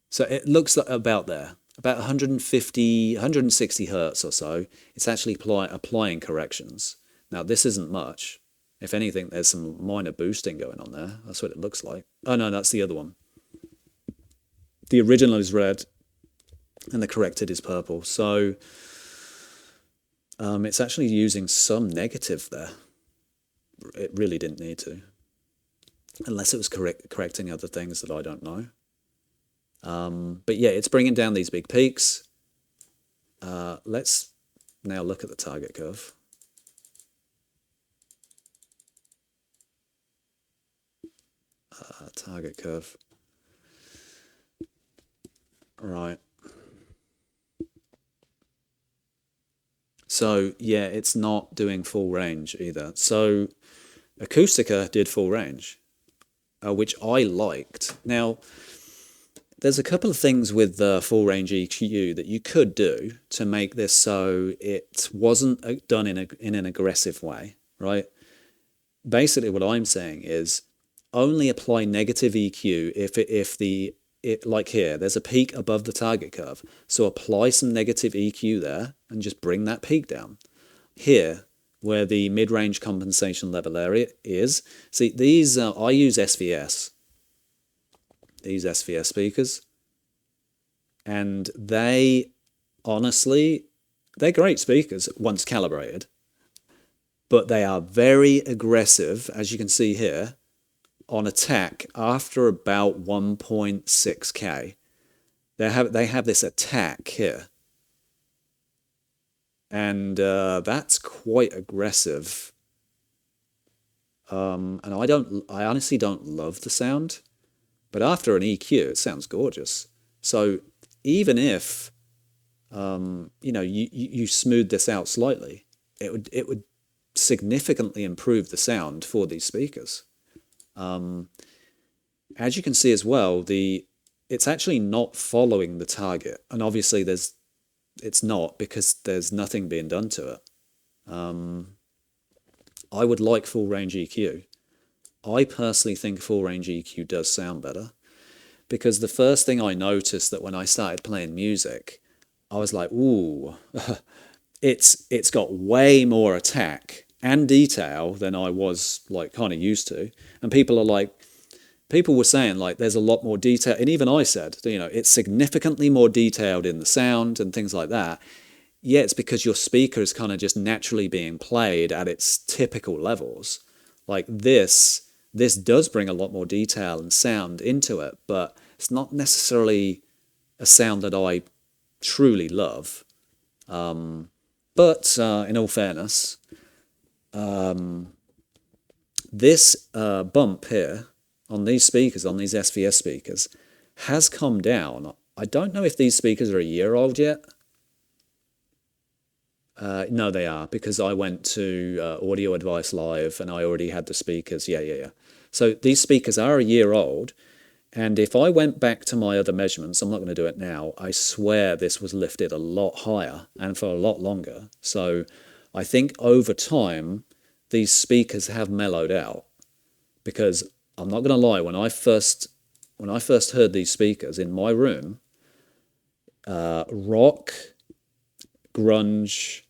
so it looks like about there, about 150, 160 hertz or so. It's actually applying corrections. Now, this isn't much. If anything, there's some minor boosting going on there. That's what it looks like. Oh, no, that's the other one. The original is red, and the corrected is purple. So it's actually using some negative there. It really didn't need to, unless it was correcting other things that I don't know. But yeah, it's bringing down these big peaks. Let's now look at the target curve. Target curve. Right. So yeah, it's not doing full range either. So Acoustica did full range, which I liked. Now, there's a couple of things with the full range EQ that you could do to make this so it wasn't done in an aggressive way, right? Basically, what I'm saying is only apply negative EQ if like here, there's a peak above the target curve. So apply some negative EQ there and just bring that peak down. Here, where the mid-range compensation level area is. See, these, I use SVS, these SVS speakers, and they, honestly, they're great speakers once calibrated, but they are very aggressive, as you can see here, on attack after about 1.6K. They have this attack here. And that's quite aggressive. And I honestly don't love the sound, but after an EQ, it sounds gorgeous. So even if you smooth this out slightly, it would significantly improve the sound for these speakers. As you can see as well, it's actually not following the target, and obviously it's not, because there's nothing being done to it. I would like full range EQ. I personally think full range EQ does sound better, because the first thing I noticed that when I started playing music, I was like, ooh, it's got way more attack and detail than I was like kind of used to. And people were saying like there's a lot more detail, and even I said, it's significantly more detailed in the sound and things like that. Yeah, it's because your speaker is kind of just naturally being played at its typical levels. Like this does bring a lot more detail and sound into it, but it's not necessarily a sound that I truly love. But in all fairness, this bump here on these speakers, on these SVS speakers, has come down. I don't know if these speakers are a year old yet. No, they are, because I went to Audio Advice Live and I already had the speakers. Yeah. So these speakers are a year old, and if I went back to my other measurements, I'm not going to do it now, I swear this was lifted a lot higher and for a lot longer. So I think over time, these speakers have mellowed out, because I'm not going to lie, when I first heard these speakers in my room, rock, grunge,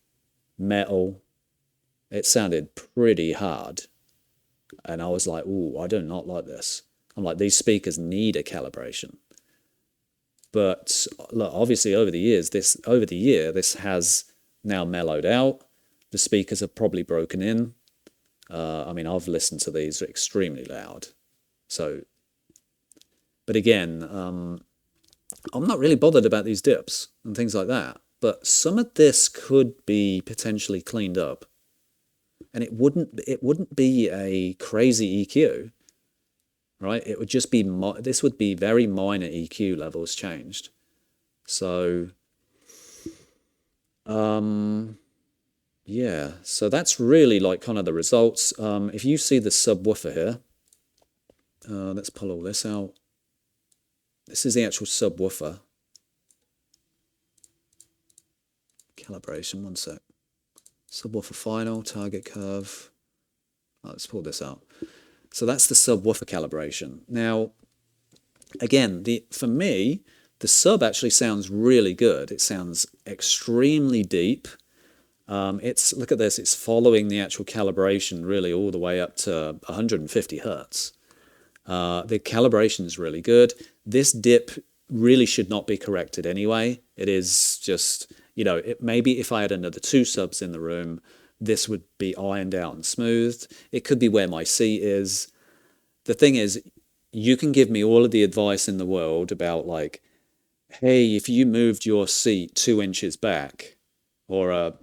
metal, it sounded pretty hard. And I was like, ooh, I do not like this. I'm like, these speakers need a calibration. But look, obviously over the year, this has now mellowed out. The speakers have probably broken in. I mean, I've listened to these, they're extremely loud. So, but again, I'm not really bothered about these dips and things like that. But some of this could be potentially cleaned up, and it wouldn't be a crazy EQ, right? It would just be this would be very minor EQ levels changed. So, yeah. So that's really like kind of the results. If you see the subwoofer here, let's pull all this out. This is the actual subwoofer. Calibration, one sec. Subwoofer final, target curve. Let's pull this out. So that's the subwoofer calibration. Now, again, for me, the sub actually sounds really good. It sounds extremely deep. Look at this, it's following the actual calibration really all the way up to 150 hertz. The calibration is really good. This dip really should not be corrected anyway. It is just, maybe if I had another 2 subs in the room, this would be ironed out and smoothed. It could be where my seat is. The thing is, you can give me all of the advice in the world about like, hey, if you moved your seat 2 inches back, or a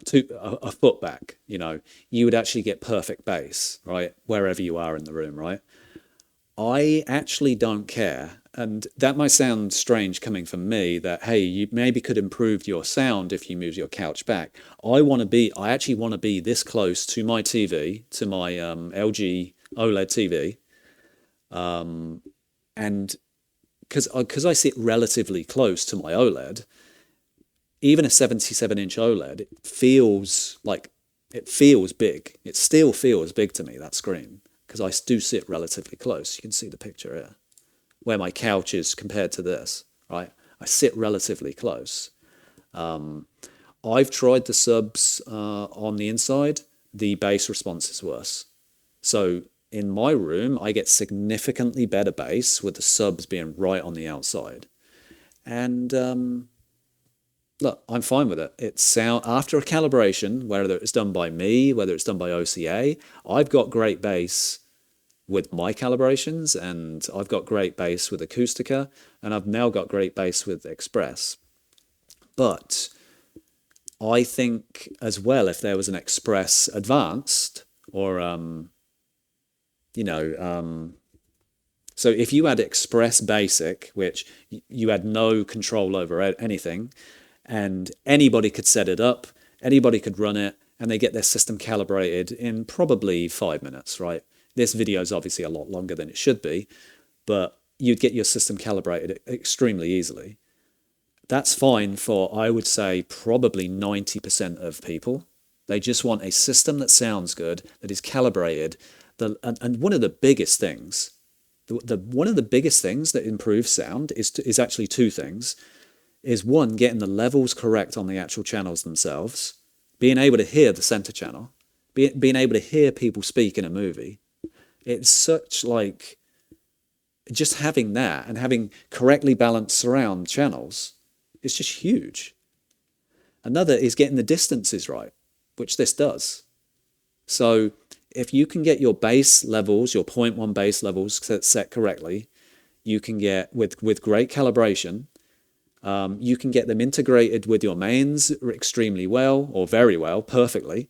foot back, you would actually get perfect bass, right? Wherever you are in the room, right? I actually don't care. And that might sound strange coming from me, that, hey, you maybe could improve your sound if you move your couch back. I actually want to be this close to my TV, to my LG OLED TV. And because I sit relatively close to my OLED, even a 77-inch OLED, it feels big. It still feels big to me, that screen, because I do sit relatively close. You can see the picture here, where my couch is compared to this, right? I sit relatively close. I've tried the subs on the inside. the bass response is worse. So in my room, I get significantly better bass with the subs being right on the outside. And look, I'm fine with it. It's sound after a calibration, whether it's done by me, whether it's done by OCA, I've got great bass with my calibrations, and I've got great bass with Acoustica, and I've now got great bass with Express. But I think as well, if there was an Express Advanced or so if you had Express Basic, which you had no control over anything, and anybody could set it up, anybody could run it, and they get their system calibrated in probably 5 minutes, right? This video is obviously a lot longer than it should be, but you'd get your system calibrated extremely easily. That's fine for, I would say, probably 90% of people. They just want a system that sounds good, that is calibrated. And one of the biggest things, one of the biggest things that improves sound is actually two things. Is one, getting the levels correct on the actual channels themselves, being able to hear the center channel, being able to hear people speak in a movie. It's such like, just having that and having correctly balanced surround channels, it's just huge. Another is getting the distances right, which this does. So if you can get your bass levels, your 0.1 bass levels set correctly, you can get, with great calibration, you can get them integrated with your mains extremely well, or very well, perfectly.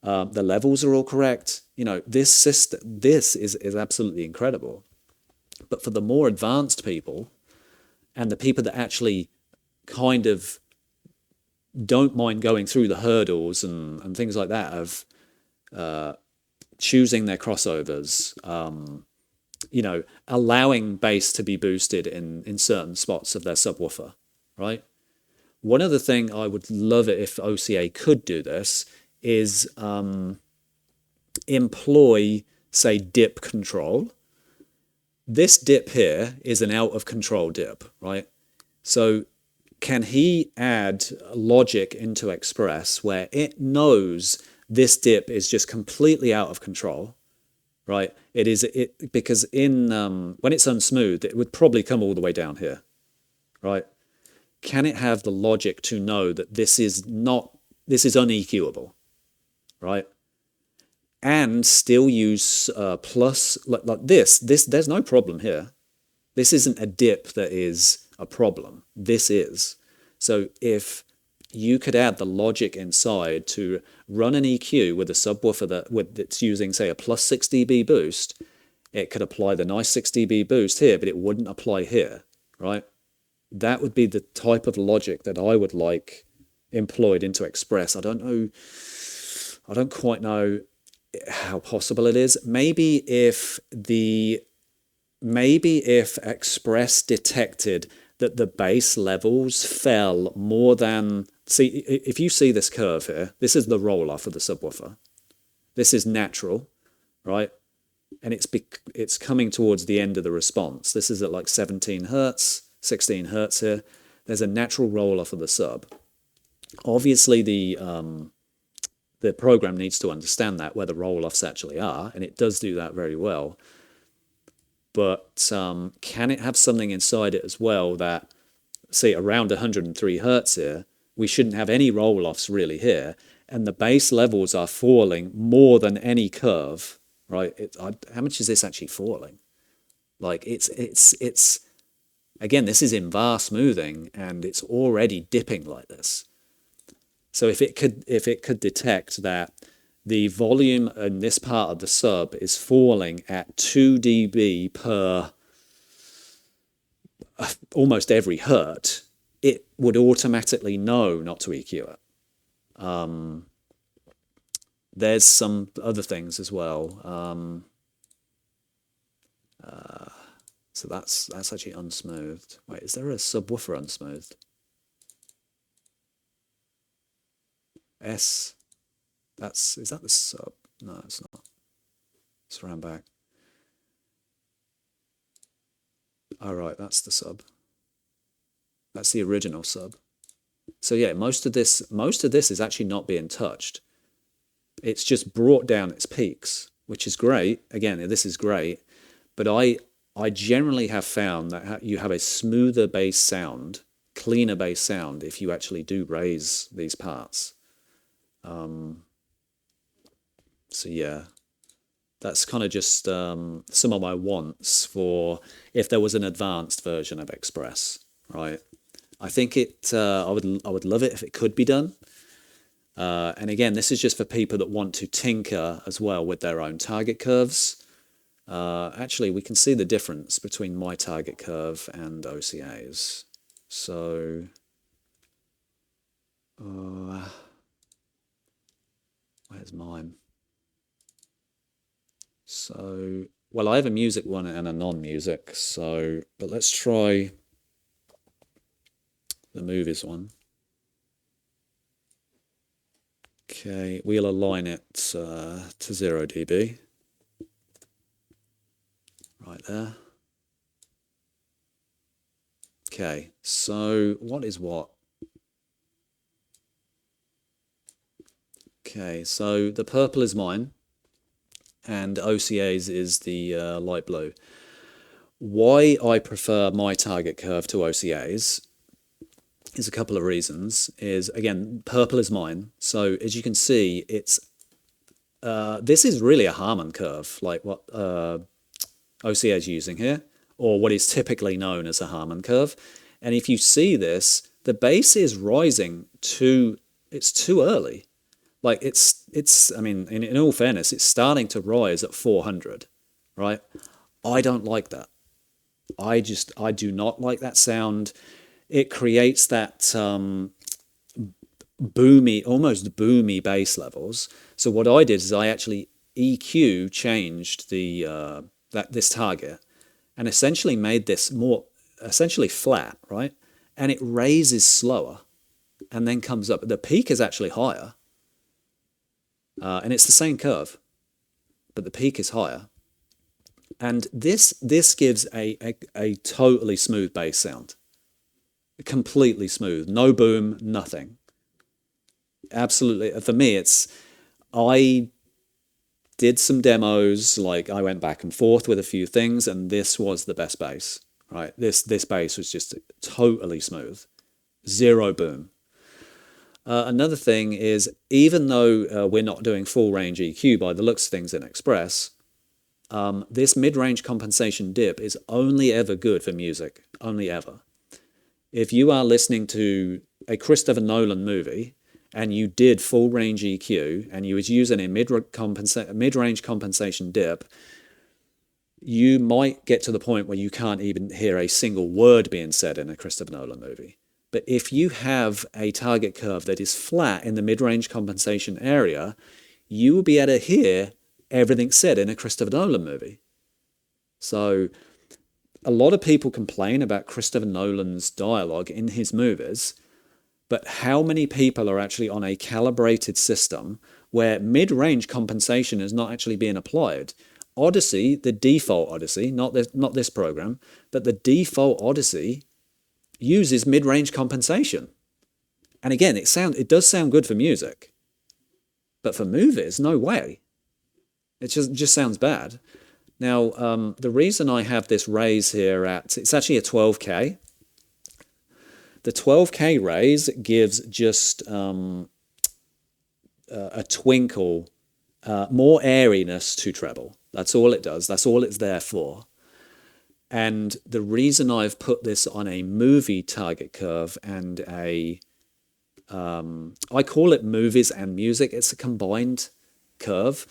The levels are all correct. You know, this system, this is absolutely incredible. But for the more advanced people, and the people that actually kind of don't mind going through the hurdles and things like that of choosing their crossovers, allowing bass to be boosted in certain spots of their subwoofer, right? One other thing I would love it if OCA could do this is employ, say, dip control. This dip here is an out of control dip, right? So can he add logic into Express where it knows this dip is just completely out of control, right? Because in when it's unsmoothed, it would probably come all the way down here, right? Can it have the logic to know that this is unequable, right? And still use plus like this. There's no problem here. This isn't a dip that is a problem. This is. So if you could add the logic inside to run an EQ with a subwoofer that's using, say, a plus 6 dB boost, it could apply the nice 6 dB boost here, but it wouldn't apply here, right? That would be the type of logic that I would like employed into Express. I don't quite know how possible it is. Maybe if Express detected that the bass levels fell more than, see, if you see this curve here, this is the roll-off of the subwoofer. This is natural, right? And it's coming towards the end of the response. This is at like 17 hertz, 16 hertz here. There's a natural roll-off of the sub. Obviously, the program needs to understand that, where the roll-offs actually are, and it does do that very well. But can it have something inside it as well that, say, around 103 hertz here, we shouldn't have any roll-offs really here, and the bass levels are falling more than any curve, right? How much is this actually falling? Like, it's again, this is in VAR smoothing, and it's already dipping like this. So if it could detect that the volume in this part of the sub is falling at 2 dB per almost every hertz, it would automatically know not to EQ it. There's some other things as well. So that's actually unsmoothed. Wait, is there a subwoofer unsmoothed? Is that the sub? No, it's not. Surround back. All right, that's the sub. That's the original sub. So yeah, most of this is actually not being touched. It's just brought down its peaks, which is great. Again, this is great, but I generally have found that you have a smoother bass sound, cleaner bass sound if you actually do raise these parts. So yeah, that's kind of just some of my wants for if there was an advanced version of Express, right? I think I would love it if it could be done. And again, this is just for people that want to tinker as well with their own target curves. Actually, we can see the difference between my target curve and OCA's. So, where's mine? So, well, I have a music one and a non-music, so, but let's try the movies one. Okay, we'll align it to 0 dB. Right there. Okay, so what is what? Okay, so the purple is mine, and OCA's is the light blue. Why I prefer my target curve to OCA's is a couple of reasons. Is again, purple is mine, so as you can see, it's this is really a Harman curve, like what OCA is using here, or what is typically known as a Harman curve. And if you see this, the bass is rising it's too early. Like I mean, in all fairness, it's starting to rise at 400, right? I don't like that. I do not like that sound. It creates that boomy, almost boomy bass levels. So what I did is I actually EQ changed this target and essentially made this more essentially flat, right? And it raises slower and then comes up. The peak is actually higher. And it's the same curve, but the peak is higher. And this gives a totally smooth bass sound. Completely smooth. No boom, nothing. Absolutely. For me, I did some demos, like I went back and forth with a few things, and this was the best bass, right? This bass was just totally smooth. Zero boom. Another thing is, even though we're not doing full range EQ by the looks of things in Express, this mid-range compensation dip is only ever good for music, only ever. If you are listening to a Christopher Nolan movie and you did full range EQ and you was using a mid-range compensation dip, you might get to the point where you can't even hear a single word being said in a Christopher Nolan movie. But if you have a target curve that is flat in the mid-range compensation area, you will be able to hear everything said in a Christopher Nolan movie. So a lot of people complain about Christopher Nolan's dialogue in his movies, but how many people are actually on a calibrated system where mid-range compensation is not actually being applied? Audyssey, the default Audyssey, not this program, but the default Audyssey uses mid-range compensation. And again, it does sound good for music, but for movies, no way. It just sounds bad. Now, the reason I have this raise here it's actually a 12K. The 12K raise gives just a twinkle, more airiness to treble. That's all it does. That's all it's there for. And the reason I've put this on a movie target curve and I call it movies and music. It's a combined curve.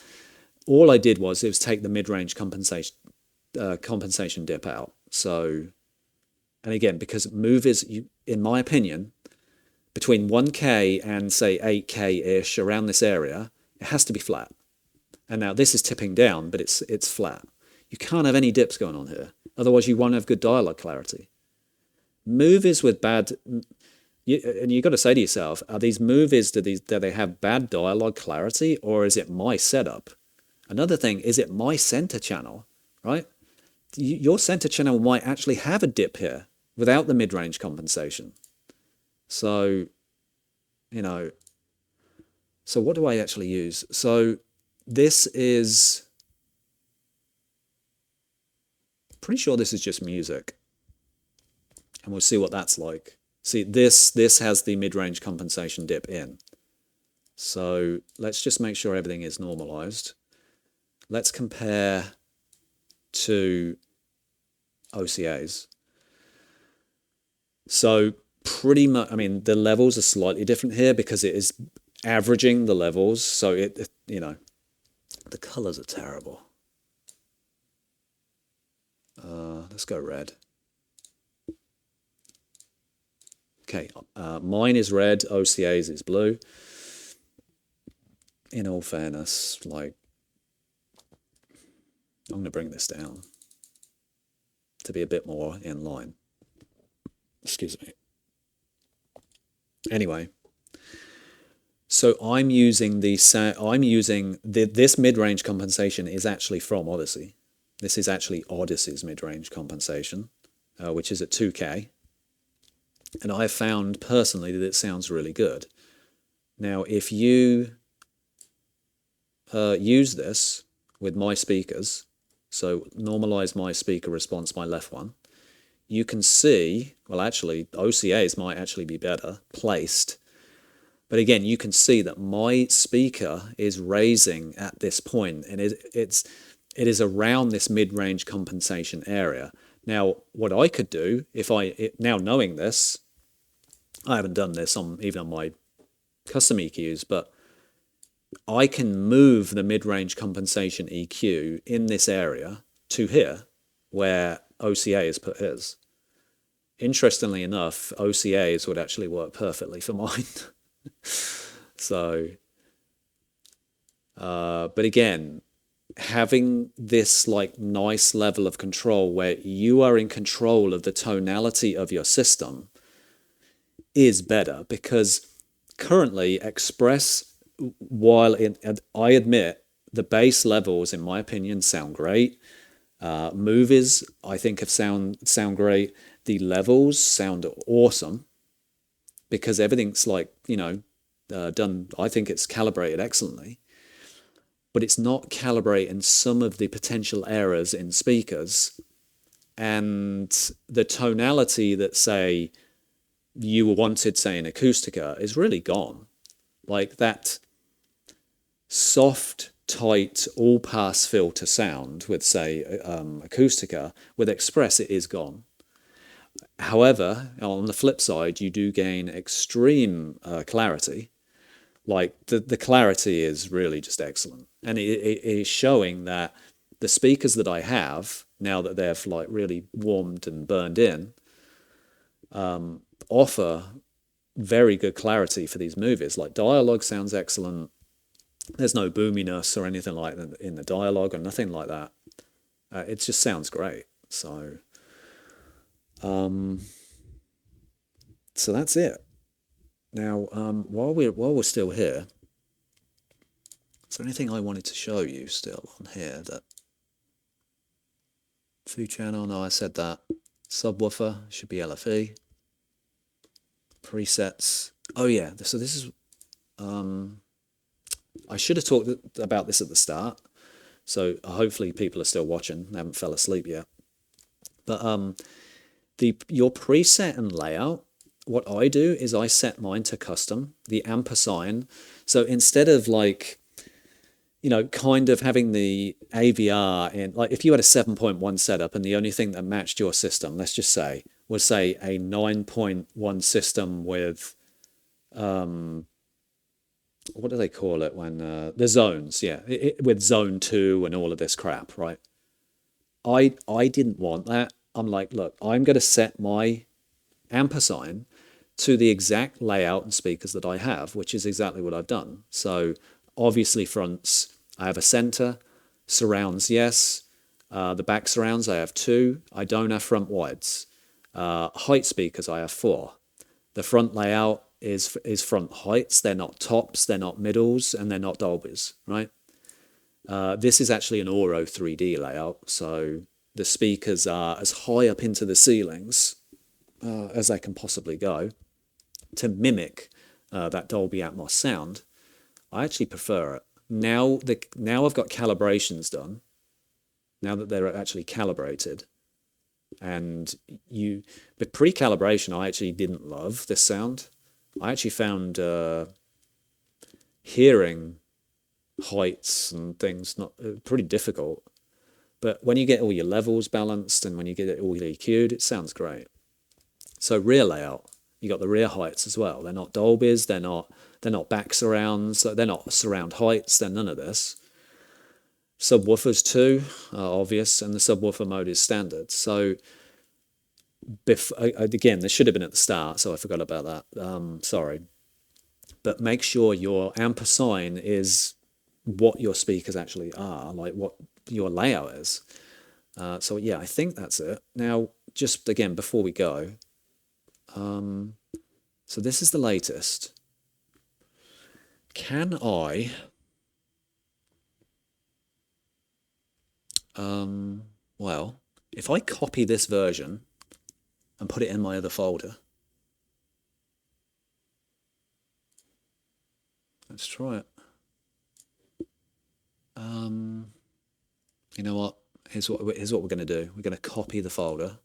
All I did was take the mid-range compensation dip out. So, and again, because movies, in my opinion, between 1K and say 8K-ish around this area, it has to be flat. And now this is tipping down, but it's flat. You can't have any dips going on here. Otherwise, you won't have good dialogue clarity. Movies with bad... and you've got to say to yourself, are these movies, do they have bad dialogue clarity, or is it my setup? Another thing, is it my center channel, right? Your center channel might actually have a dip here without the mid-range compensation. So, So what do I actually use? So this is, pretty sure this is just music. And we'll see what that's like. See, this has the mid-range compensation dip in. So let's just make sure everything is normalized. Let's compare to OCAs. So pretty much, I mean, the levels are slightly different here because it is averaging the levels. So it you know, the colors are terrible. Let's go red. Okay, mine is red, OCA's is blue. In all fairness, like, I'm going to bring this down to be a bit more in line. Excuse me. Anyway, so I'm using this mid-range compensation is actually from Audyssey. This is actually Audyssey's mid-range compensation, which is at 2K. And I have found personally that it sounds really good. Now, if you use this with my speakers, so normalize my speaker response, my left one, you can see, well, actually, OCAs might actually be better placed. But again, you can see that my speaker is raising at this point, and it is around this mid-range compensation area. Now, what I could do, now knowing this, I haven't done this even on my custom EQs, but I can move the mid-range compensation EQ in this area to here, where OCA has put his. Interestingly enough, OCAs would actually work perfectly for mine. So, but again, having this like nice level of control where you are in control of the tonality of your system is better, because currently Express, while I admit the bass levels in my opinion sound great, movies I think have sound great, the levels sound awesome because everything's like, you know, done, I think it's calibrated excellently, but it's not calibrating some of the potential errors in speakers, and the tonality that say you wanted, say, in Acoustica is really gone. Like that soft, tight, all-pass filter sound with, say, Acoustica, with Express it is gone. However, on the flip side, you do gain extreme clarity. Like the clarity is really just excellent, and it is showing that the speakers that I have now that they've like really warmed and burned in offer very good clarity for these movies. Like dialogue sounds excellent. There's no boominess or anything like that in the dialogue or nothing like that. It just sounds great. So, so that's it. Now, while we're still here, is there anything I wanted to show you still on here? That food channel? No, I said that. Subwoofer should be LFE. Presets. Oh yeah. So this is. I should have talked about this at the start. So hopefully people are still watching. They haven't fell asleep yet. But your preset and layout. What I do is I set mine to custom, the ampersand. So instead of like, you know, kind of having the AVR in, like if you had a 7.1 setup and the only thing that matched your system, let's just say, was say a 9.1 system with, what do they call it when, the zones, yeah, with zone 2 and all of this crap, right? I didn't want that. I'm like, look, I'm going to set my ampersand to the exact layout and speakers that I have, which is exactly what I've done. So obviously fronts, I have a center, surrounds, yes. The back surrounds, I have 2. I don't have front wides. Height speakers, I have 4. The front layout is front heights. They're not tops, they're not middles, and they're not Dolbys, right? This is actually an Auro 3D layout, so the speakers are as high up into the ceilings as they can possibly go to mimic that Dolby Atmos sound. I actually prefer it. Now I've got calibrations done, now that they're actually calibrated, and but pre-calibration I actually didn't love this sound. I actually found hearing heights and things not pretty difficult. But when you get all your levels balanced and when you get it all EQ'd, it sounds great. So rear layout, you got the rear heights as well. They're not Dolbys, they're not back surrounds, they're not surround heights, they're none of this. Subwoofers too are obvious, and the subwoofer mode is standard. So again, this should have been at the start, so I forgot about that. Sorry. But make sure your ampersine is what your speakers actually are, like what your layout is. So yeah, I think that's it. Now, just again, before we go, so this is the latest. Can I, well, if I copy this version and put it in my other folder, let's try it. You know what? Here's what we're going to do. We're going to copy the folder.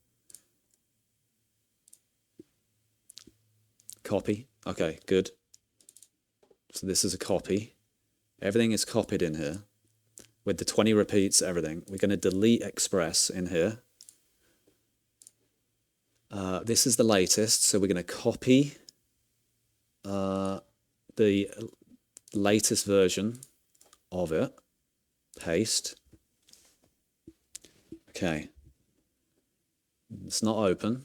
Copy. Okay, good. So this is a copy. Everything is copied in here with the 20 repeats, everything. We're going to delete Express in here. This is the latest, so we're going to copy the latest version of it. Paste. Okay. It's not open.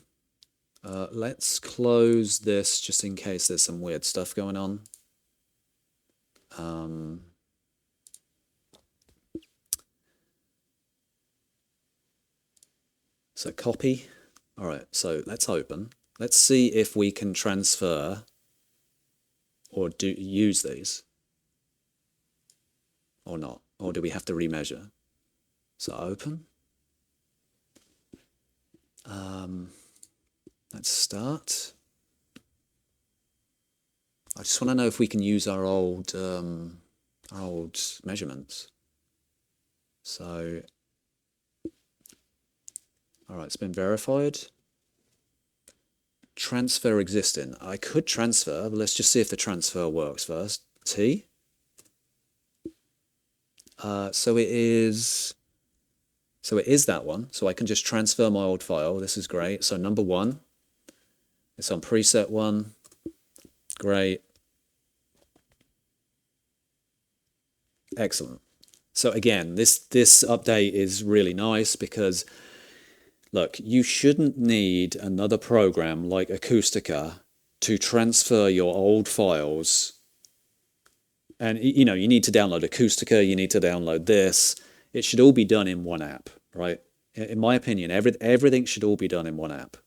Let's close this just in case there's some weird stuff going on. So copy. All right, so let's open. Let's see if we can transfer or use these or not, or do we have to remeasure? So open. Let's start. I just want to know if we can use our old measurements. So, all right, it's been verified. Transfer existing. I could transfer, but let's just see if the transfer works first. T. So it is that one. So I can just transfer my old file. This is great. So number 1, it's on preset 1. Great. Excellent. So again, this update is really nice because, look, you shouldn't need another program like Acoustica to transfer your old files. And, you know, you need to download Acoustica, you need to download this. It should all be done in one app, right? In my opinion, everything should all be done in one app.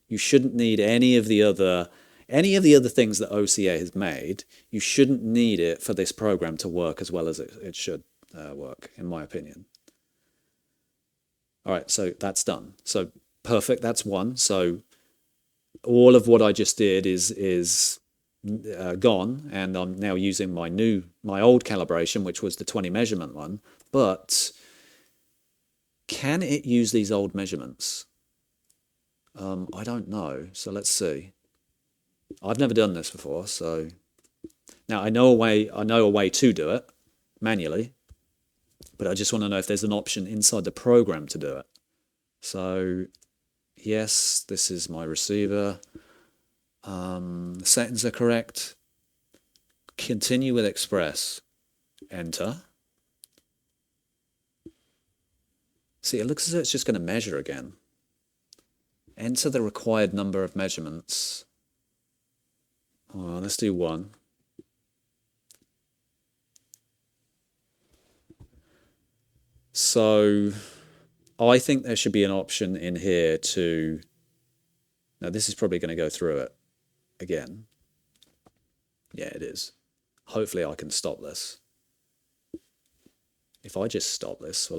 You shouldn't need any of the other things that OCA has made. You shouldn't need it for this program to work as well as it should work, in my opinion. All right, so that's done. So perfect, that's one. So all of what I just did is gone, and I'm now using my old calibration, which was the 20 measurement one. But can it use these old measurements? I don't know. So let's see. I've never done this before, so now I know a way to do it manually, but I just want to know if there's an option inside the program to do it. So yes, this is my receiver. The settings are correct. Continue with Express. Enter. See, it looks as though it's just going to measure again. Enter the required number of measurements. Let's do 1. So I think there should be an option in here to... Now this is probably going to go through it again. Yeah, it is. Hopefully I can stop this. If I just stop this,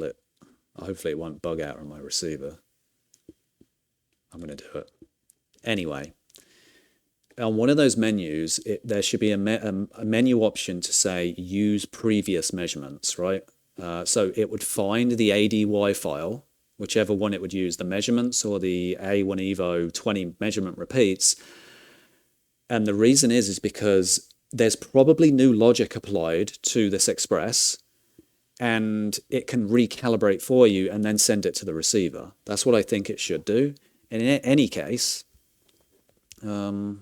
hopefully it won't bug out on my receiver. I'm going to do it. Anyway, on one of those menus, there should be a menu option to say use previous measurements, right? So it would find the ADY file, whichever one it would use, the measurements or the A1 EVO 20 measurement repeats. And the reason is because there's probably new logic applied to this Express, and it can recalibrate for you and then send it to the receiver. That's what I think it should do. And in any case, do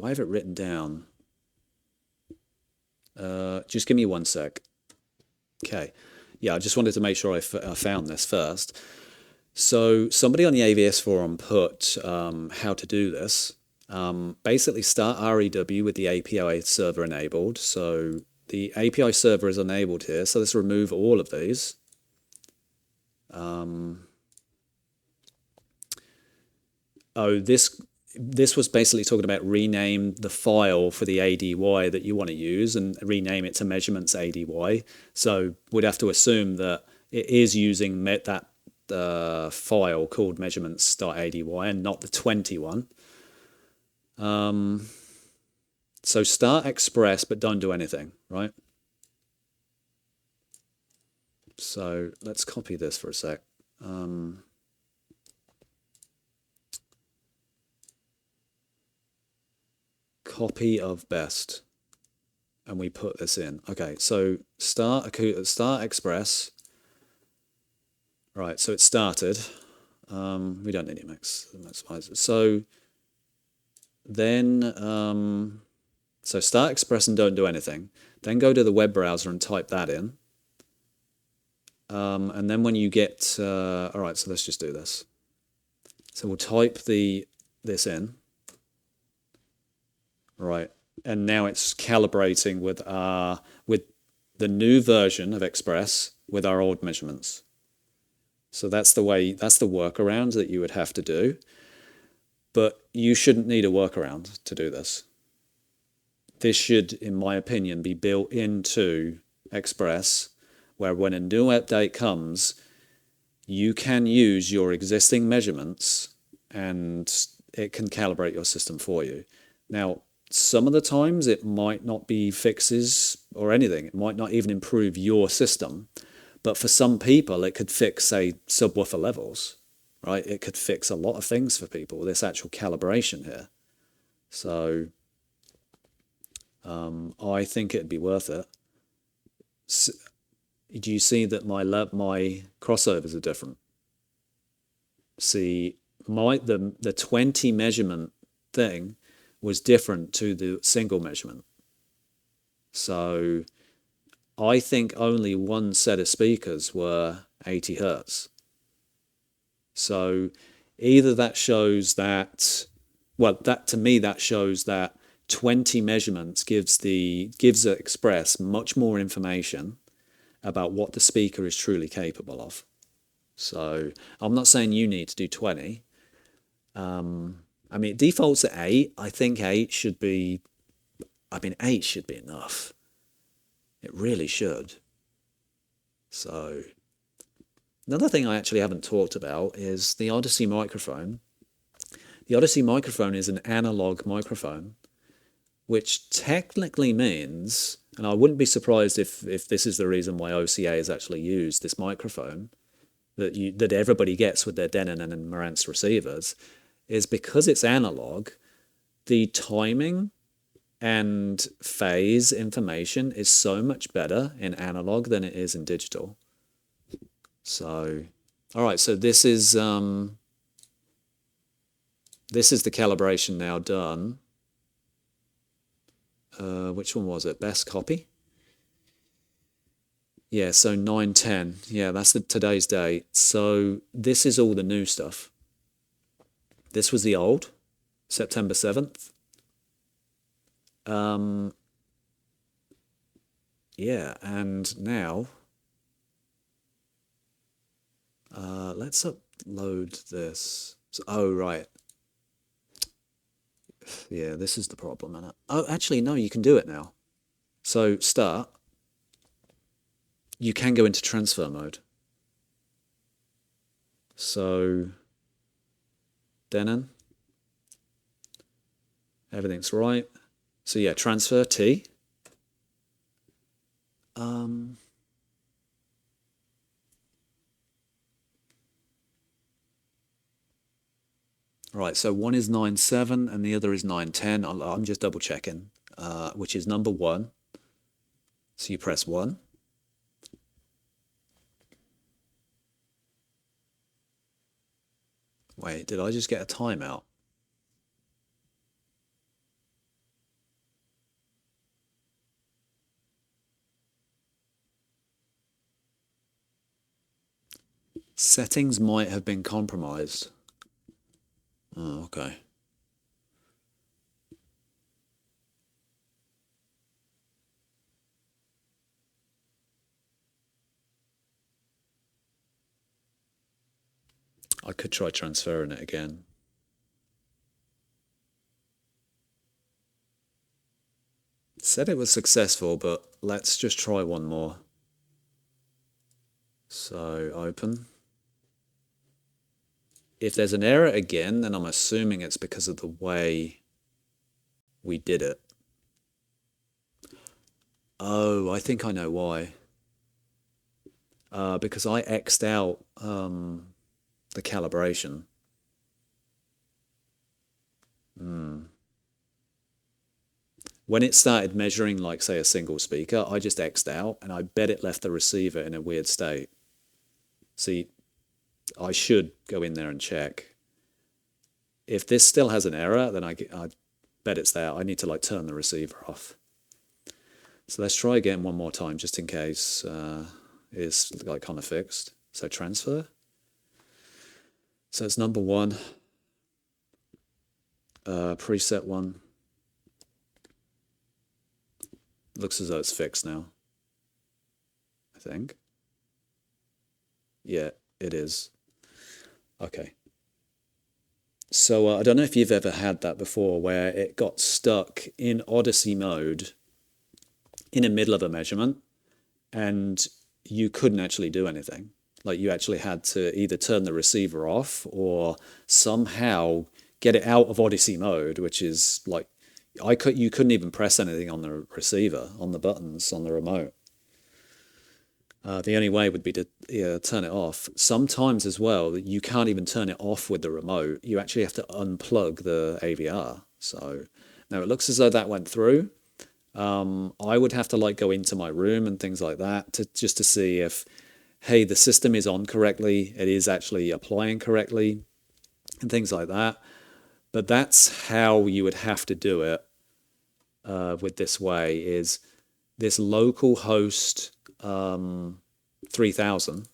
I have it written down? Just give me one sec. Okay. Yeah, I just wanted to make sure I found this first. So somebody on the AVS forum put how to do this. Basically start REW with the API server enabled. So the API server is enabled here. So let's remove all of these. This was basically talking about rename the file for the ADY that you want to use and rename it to measurements ADY. So we'd have to assume that it is using that file called measurements.ady and not the 21. So start Express, but don't do anything, right? So let's copy this for a sec. Copy of best, and we put this in. Okay, so start Express. Right, so it started. We don't need to maximize it. So then, so start Express and don't do anything. Then go to the web browser and type that in. And then when you get, all right, so let's just do this. So we'll type this in. Right, and now it's calibrating with the new version of Express with our old measurements. So that's the workaround that you would have to do. But you shouldn't need a workaround to do this. This should, in my opinion, be built into Express, where when a new update comes, you can use your existing measurements and it can calibrate your system for you. Now, some of the times it might not be fixes or anything. It might not even improve your system. But for some people, it could fix, say, subwoofer levels, right? It could fix a lot of things for people, this actual calibration here. So I think it'd be worth it. Do you see that my crossovers are different? See, the 20 measurement thing was different to the single measurement. So I think only one set of speakers were 80 Hertz. So either that shows that, well, that to me, that shows that 20 measurements gives the Express much more information about what the speaker is truly capable of. So I'm not saying you need to do 20. I mean, it defaults at 8. I think 8 should be, 8 should be enough. It really should. So, another thing I actually haven't talked about is the Audyssey microphone. The Audyssey microphone is an analog microphone, which technically means, and I wouldn't be surprised if this is the reason why OCA has actually used this microphone that everybody gets with their Denon and Marantz receivers, is because it's analog, the timing and phase information is so much better in analog than it is in digital. So, all right, so this is the calibration now done. Which one was it? Best copy? Yeah, so 9/10. Yeah, that's today's date. So this is all the new stuff. This was the old, September 7th. Yeah, and now let's upload this. So, oh, right. Yeah, this is the problem, isn't it? Oh, actually, no, you can do it now. So start. You can go into transfer mode. So Denon. Everything's right. So yeah, transfer T. Right, so one is 9.7 and the other is 9.10. I'm just double checking, which is number 1. So you press 1. Wait, did I just get a timeout? Settings might have been compromised. Oh, okay. I could try transferring it again. It said it was successful, but let's just try one more. So open. If there's an error again, then I'm assuming it's because of the way we did it. Oh, I think I know why. Because I X'd out the calibration. When it started measuring, like, say, a single speaker, I just X'd out, and I bet it left the receiver in a weird state. See, I should go in there and check. If this still has an error, then I bet it's there. I need to, like, turn the receiver off. So let's try again one more time, just in case it's, like, kind of fixed. So transfer. So it's number 1. Preset 1. Looks as though it's fixed now, I think. Yeah, it is. Okay. So I don't know if you've ever had that before, where it got stuck in Audyssey mode in the middle of a measurement and you couldn't actually do anything. Like, you actually had to either turn the receiver off or somehow get it out of Audyssey mode, which is like, you couldn't even press anything on the receiver, on the buttons, on the remote. The only way would be to turn it off. Sometimes as well, you can't even turn it off with the remote. You actually have to unplug the AVR. So now it looks as though that went through. I would have to, like, go into my room and things like that just to see if, hey, the system is on correctly, it is actually applying correctly, and things like that. But that's how you would have to do it with this way, is this local host 3000.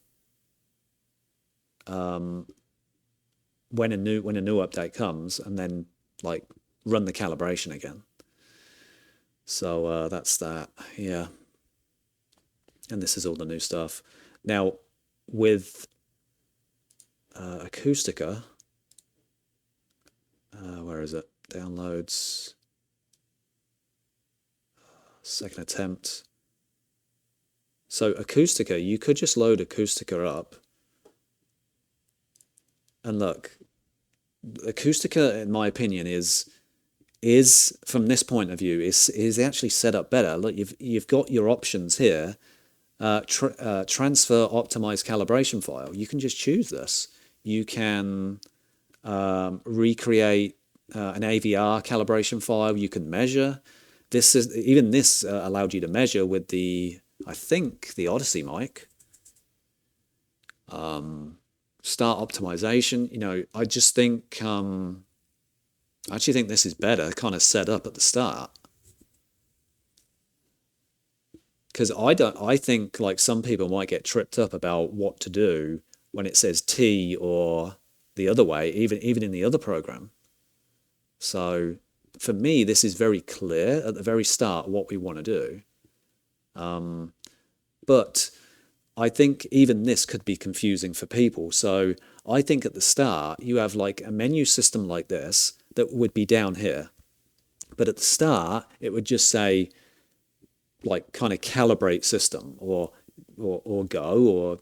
When a new update comes, and then, like, run the calibration again. So that's that, yeah. And this is all the new stuff. Now, with Acoustica, where is it? Downloads. Second attempt. So Acoustica, you could just load Acoustica up. And look, Acoustica, in my opinion, is from this point of view, is actually set up better. Look, you've got your options here. Transfer optimized calibration file. You can just choose this. You can recreate an AVR calibration file. You can measure. This allowed you to measure with I think the Audyssey Mic. Start optimization. I just think I actually think this is better, kind of set up at the start. Because I think, like, some people might get tripped up about what to do when it says T or the other way, even in the other program. So for me, this is very clear at the very start what we want to do. But I think even this could be confusing for people. So I think at the start, you have, like, a menu system like this that would be down here. But at the start, it would just say, like, kind of calibrate system or go, or,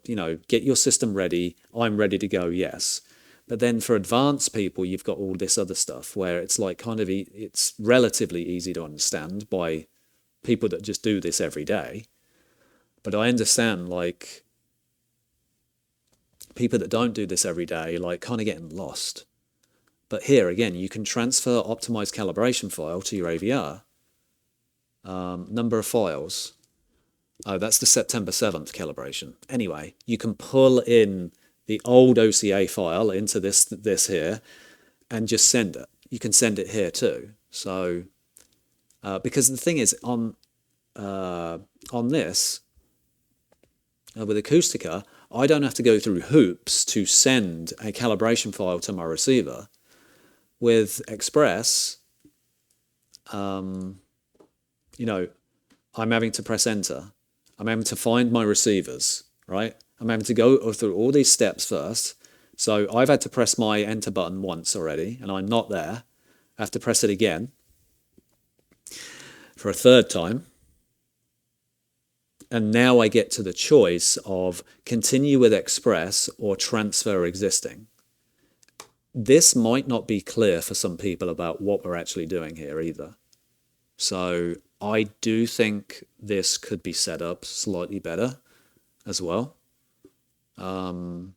get your system ready. I'm ready to go, yes. But then for advanced people, you've got all this other stuff where it's like kind of, it's relatively easy to understand by people that just do this every day. But I understand like people that don't do this every day, like kind of getting lost. But here again, you can transfer optimized calibration file to your AVR. Number of files. Oh, that's the September 7th calibration. Anyway, you can pull in the old OCA file into this here and just send it. You can send it here too. So, because the thing is, on this, with Acoustica, I don't have to go through hoops to send a calibration file to my receiver. With Express, you know, I'm having to press enter. I'm having to find my receivers, right? I'm having to go through all these steps first. So I've had to press my enter button once already, and I'm not there. I have to press it again for a third time. And now I get to the choice of continue with Express or transfer existing. This might not be clear for some people about what we're actually doing here either. So I do think this could be set up slightly better as well. I'm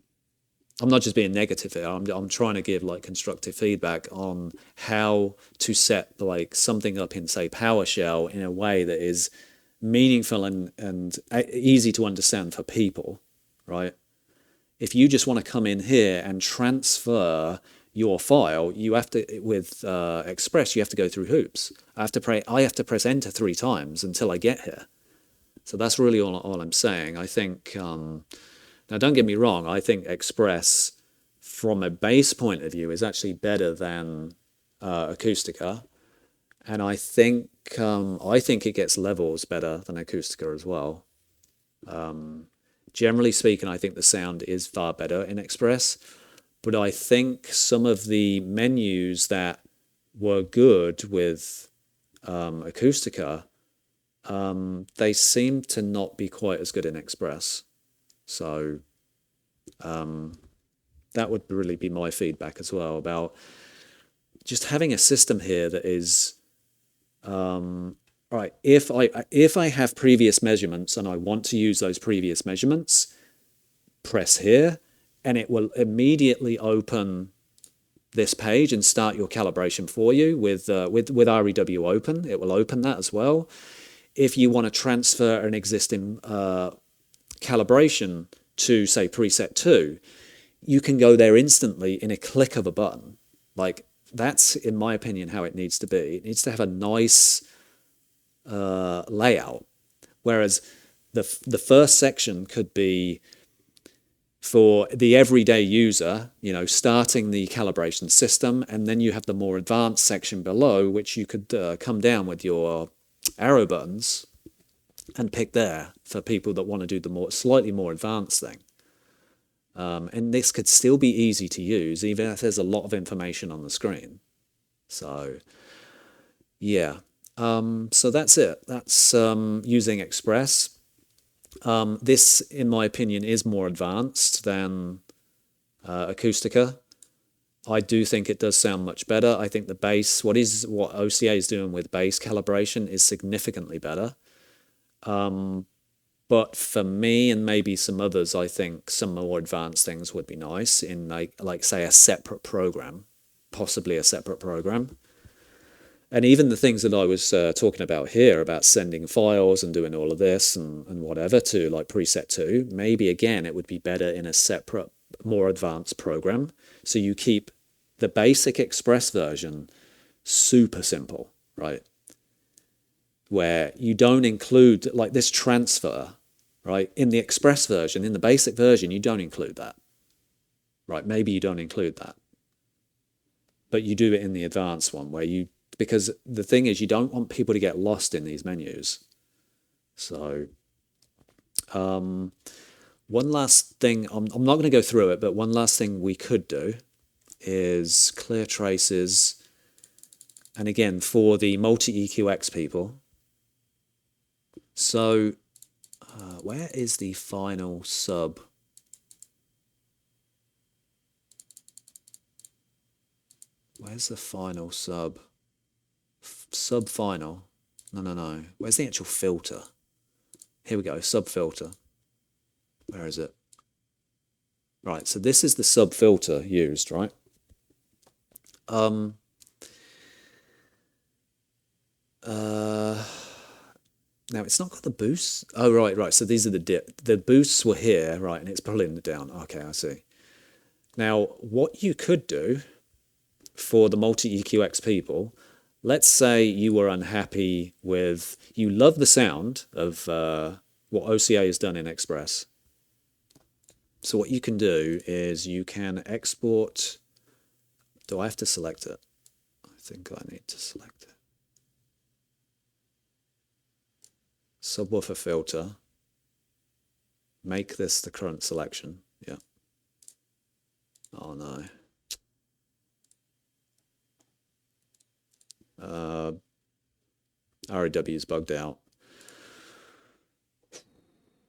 not just being negative here. I'm trying to give like constructive feedback on how to set like something up in, say, PowerShell in a way that is meaningful and easy to understand for people, right? If you just want to come in here and transfer your file, you have to, with Express, you have to go through hoops. I have to press enter 3 times until I get here. So that's really all I'm saying. I think, now don't get me wrong, I think Express, from a bass point of view, is actually better than Acoustica. And I think it gets levels better than Acoustica as well. Generally speaking, I think the sound is far better in Express. But I think some of the menus that were good with Acoustica, they seem to not be quite as good in Express. So that would really be my feedback as well about just having a system here that is, right, if I have previous measurements and I want to use those previous measurements, press here, and it will immediately open this page and start your calibration for you with REW open. It will open that as well. If you want to transfer an existing calibration to, say, preset 2, you can go there instantly in a click of a button. Like, that's, in my opinion, how it needs to be. It needs to have a nice layout. Whereas the first section could be for the everyday user, you know, starting the calibration system, and then you have the more advanced section below, which you could come down with your arrow buttons and pick there for people that want to do the slightly more advanced thing. And this could still be easy to use, even if there's a lot of information on the screen. So, yeah. So that's it. That's using Express. This, in my opinion, is more advanced than Acoustica. I do think it does sound much better. I think the bass, what OCA is doing with bass calibration is significantly better. But for me and maybe some others, I think some more advanced things would be nice in like say a separate program, possibly a separate program. And even the things that I was talking about here about sending files and doing all of this and whatever to like preset 2, maybe again it would be better in a separate, more advanced program. So you keep the basic Express version super simple, right? Where you don't include like this transfer, right? In the Express version, in the basic version, you don't include that, right? Maybe you don't include that. But you do it in the advanced one where you, because the thing is, you don't want people to get lost in these menus. So, one last thing, I'm not going to go through it, but one last thing we could do is clear traces. And again, for the multi-EQX people. So, where is the final sub? Where's the final sub? Sub final? No. Where's the actual filter? Here we go, sub filter. Where is it? Right, so this is the sub filter used, right? Now it's not got the boosts. Oh, right. So these are the boosts were here, right, and it's pulling it down. Okay, I see. Now, what you could do for the multi-EQX people, let's say you were unhappy with, you love the sound of what OCA has done in Express. So what you can do is you can export. Do I have to select it? I think I need to select it. Subwoofer filter. Make this the current selection. Yeah. Oh no. REW is bugged out.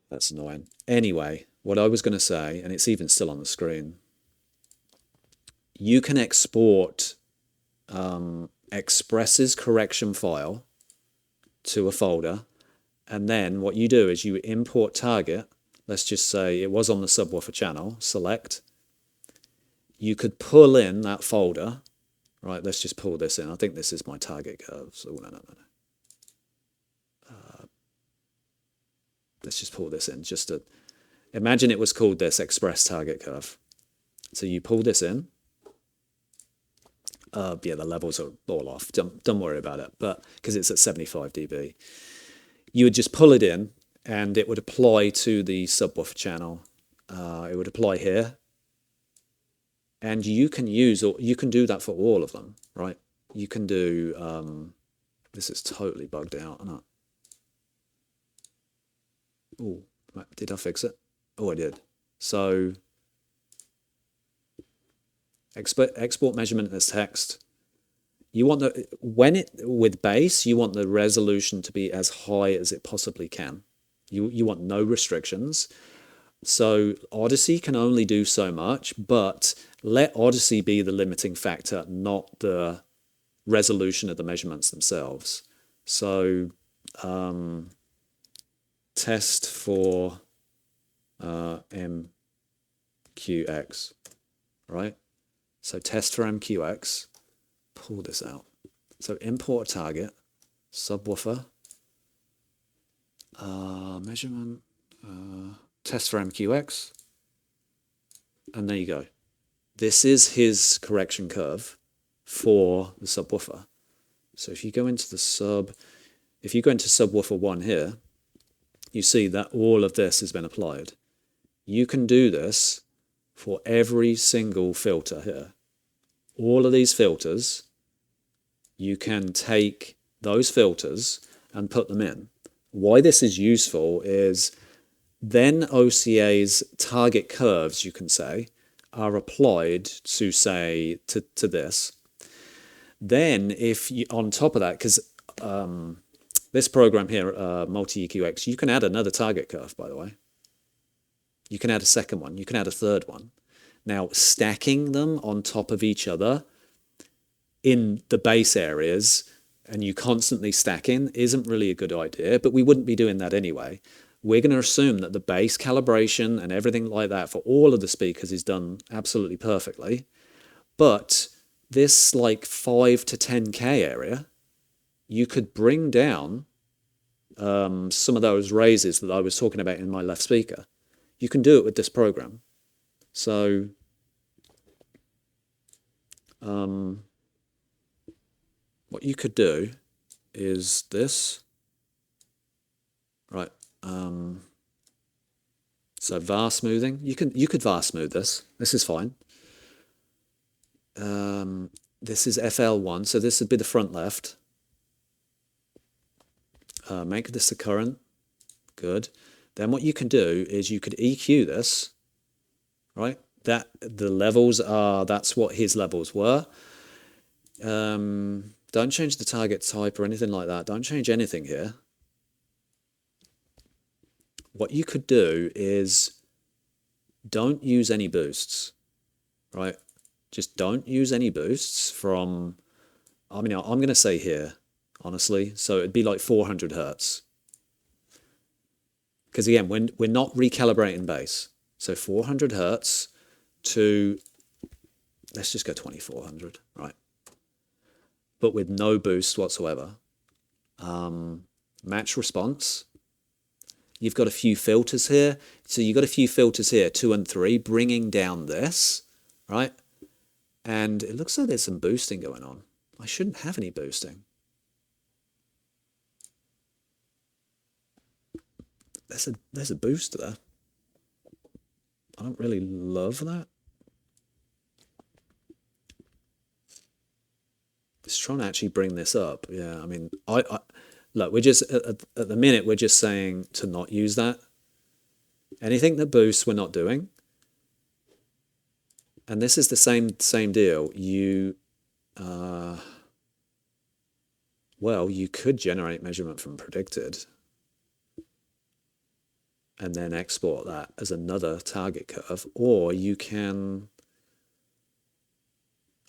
That's annoying. Anyway, what I was going to say, and it's even still on the screen, you can export Express's correction file to a folder, and then what you do is you import target. Let's just say it was on the subwoofer channel, select. You could pull in that folder, right? Let's just pull this in. I think this is my target curves. Oh, no. Let's just pull this in. Just to imagine it was called this Express target curve. So you pull this in. Yeah, the levels are all off. Don't worry about it, but because it's at 75 dB, you would just pull it in, and it would apply to the subwoofer channel. It would apply here, and you can do that for all of them, right? You can do. This is totally bugged out, isn't it? Oh, did I fix it? Oh, I did. So export measurement as text. You want with bass, you want the resolution to be as high as it possibly can. You want no restrictions. So Audyssey can only do so much, but let Audyssey be the limiting factor, not the resolution of the measurements themselves. So test for MQX, right? So test for MQX, pull this out. So import a target, subwoofer, measurement, test for MQX, and there you go. This is his correction curve for the subwoofer. So if you go into subwoofer 1 here, you see that all of this has been applied. You can do this for every single filter here. All of these filters, you can take those filters and put them in. Why this is useful is then OCA's target curves, you can say, are applied to to this. Then if you, on top of that, because this program here, multi-EQX, you can add another target curve, by the way. You can add a second one. You can add a third one. Now, stacking them on top of each other in the bass areas, and you constantly stacking, isn't really a good idea, but we wouldn't be doing that anyway. We're going to assume that the bass calibration and everything like that for all of the speakers is done absolutely perfectly. But this like 5 to 10K area, you could bring down some of those raises that I was talking about in my left speaker. You can do it with this program. So what you could do is this, right? So VAR smoothing, you could VAR smooth this. This is fine. This is FL1, so this would be the front left. Make this the current. Good. Then what you can do is you could EQ this, right? That the levels are, that's what his levels were. Don't change the target type or anything like that. Don't change anything here. What you could do is don't use any boosts, right? Just don't use any boosts from, I mean, I'm going to say here, honestly, so it'd be like 400 hertz. Because again, we're not recalibrating bass. So 400 hertz to, let's just go 2400, right? But with no boost whatsoever. Match response. You've got a few filters here. So you've got a few filters here, 2 and 3, bringing down this, right? And it looks like there's some boosting going on. I shouldn't have any boosting. There's a boost there. I don't really love that. Just trying to actually bring this up. Yeah, I mean, look, we're just at the minute we're just saying to not use that. Anything that boosts, we're not doing. And this is the same deal. Well, you could generate measurement from predicted and then export that as another target curve, or you can,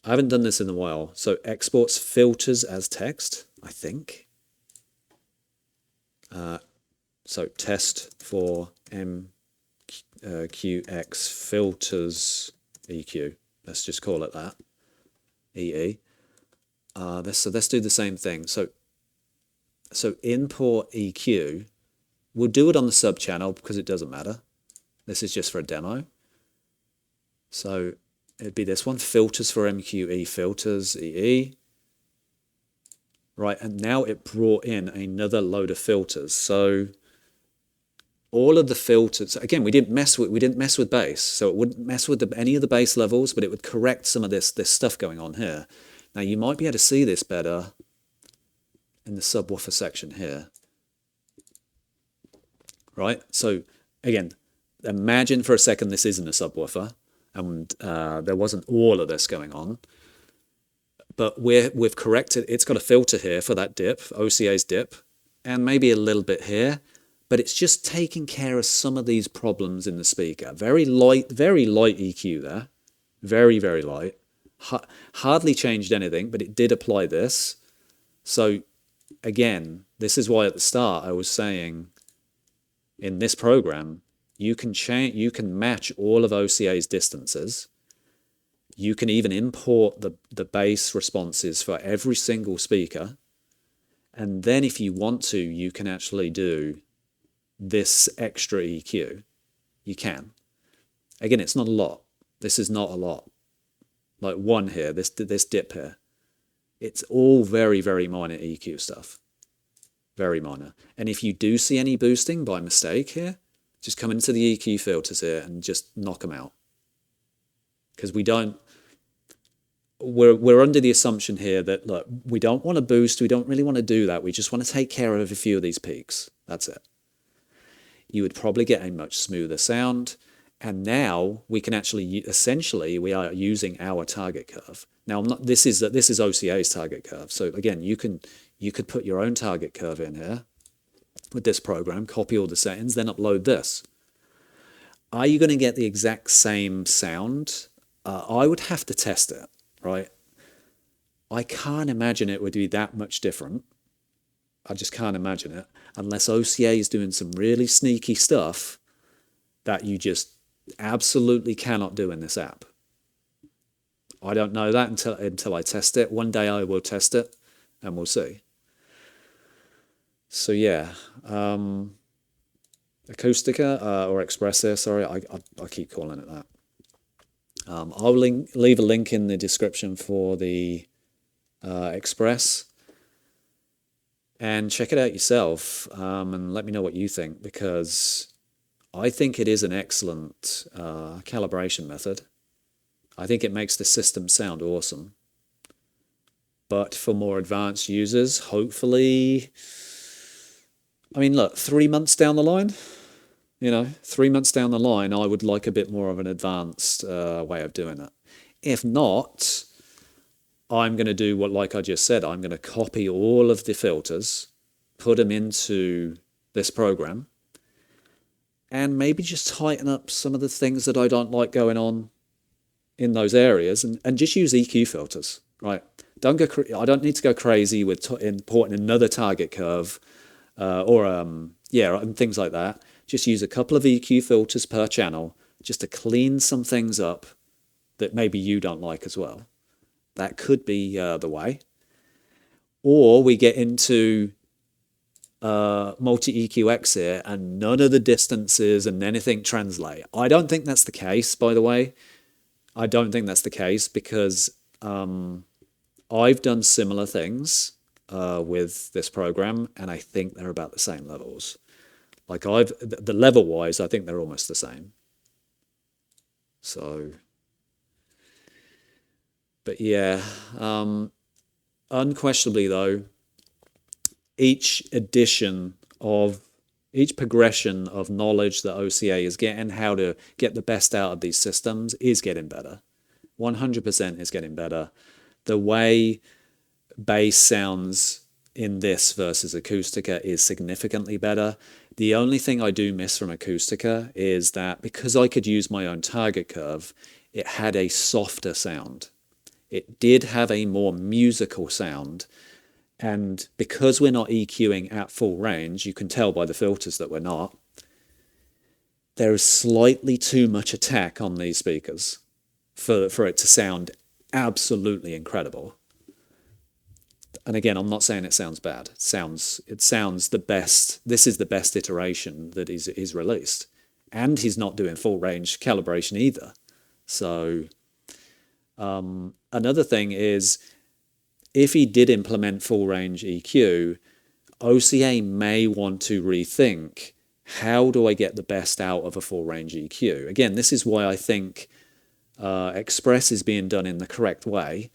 I haven't done this in a while, so exports filters as text, I think. So test for MQX filters EQ, let's just call it that, EE. So let's do the same thing. So import EQ, we'll do it on the sub channel because it doesn't matter. This is just for a demo. So it'd be this one, filters for MQE, filters EE. Right, and now it brought in another load of filters. So all of the filters, again, we didn't mess with bass, so it wouldn't mess with any of the bass levels, but it would correct some of this stuff going on here. Now you might be able to see this better in the subwoofer section here. Right, so again, imagine for a second this isn't a subwoofer and there wasn't all of this going on. But we've corrected, it's got a filter here for that dip, OCA's dip, and maybe a little bit here, but it's just taking care of some of these problems in the speaker. Very light EQ there, very, very light. Hardly changed anything, but it did apply this. So again, this is why at the start I was saying in this program, you can match all of OCA's distances. You can even import the bass responses for every single speaker. And then if you want to, you can actually do this extra EQ. You can. Again, it's not a lot. This is not a lot. Like one here, this dip here. It's all very, very minor EQ stuff. Very minor. And if you do see any boosting by mistake here, just come into the EQ filters here and just knock them out. Because we're under the assumption here that, look, we don't want to boost, we don't really want to do that, we just want to take care of a few of these peaks. That's it. You would probably get a much smoother sound, and now we can actually, essentially, we are using our target curve. Now, this is OCA's target curve, so again, you could put your own target curve in here with this program, copy all the settings, then upload this. Are you going to get the exact same sound? I would have to test it, right? I can't imagine it would be that much different. I just can't imagine it, unless OCA is doing some really sneaky stuff that you just absolutely cannot do in this app. I don't know that until I test it. One day I will test it, and we'll see. So yeah, Acoustica or Express here, sorry, I keep calling it that. I'll leave a link in the description for the Express, and check it out yourself and let me know what you think, because I think it is an excellent calibration method. I think it makes the system sound awesome. But for more advanced users, hopefully, I mean, look, 3 months down the line, 3 months down the line, I would like a bit more of an advanced way of doing it. If not, I'm going to do what, like I just said, I'm going to copy all of the filters, put them into this program, and maybe just tighten up some of the things that I don't like going on in those areas and just use EQ filters, right? Don't go. I don't need to go crazy with importing another target curve and things like that. Just use a couple of EQ filters per channel just to clean some things up that maybe you don't like as well. That could be the way. Or we get into multi-EQ exit and none of the distances and anything translate. I don't think that's the case, by the way. I don't think that's the case because I've done similar things with this program, and I think they're about the same levels. Like the level-wise, I think they're almost the same. So, but yeah, unquestionably though, each progression of knowledge that OCA is getting, how to get the best out of these systems, is getting better. 100% is getting better. The way bass sounds in this versus Acoustica is significantly better. The only thing I do miss from Acoustica is that because I could use my own target curve, it had a softer sound. It did have a more musical sound. And because we're not EQing at full range, you can tell by the filters that we're not, there is slightly too much attack on these speakers for it to sound absolutely incredible. And again, I'm not saying it sounds bad. It sounds the best. This is the best iteration that he's released. And he's not doing full range calibration either. So another thing is, if he did implement full range EQ, OCA may want to rethink, how do I get the best out of a full range EQ? Again, this is why I think Express is being done in the correct way.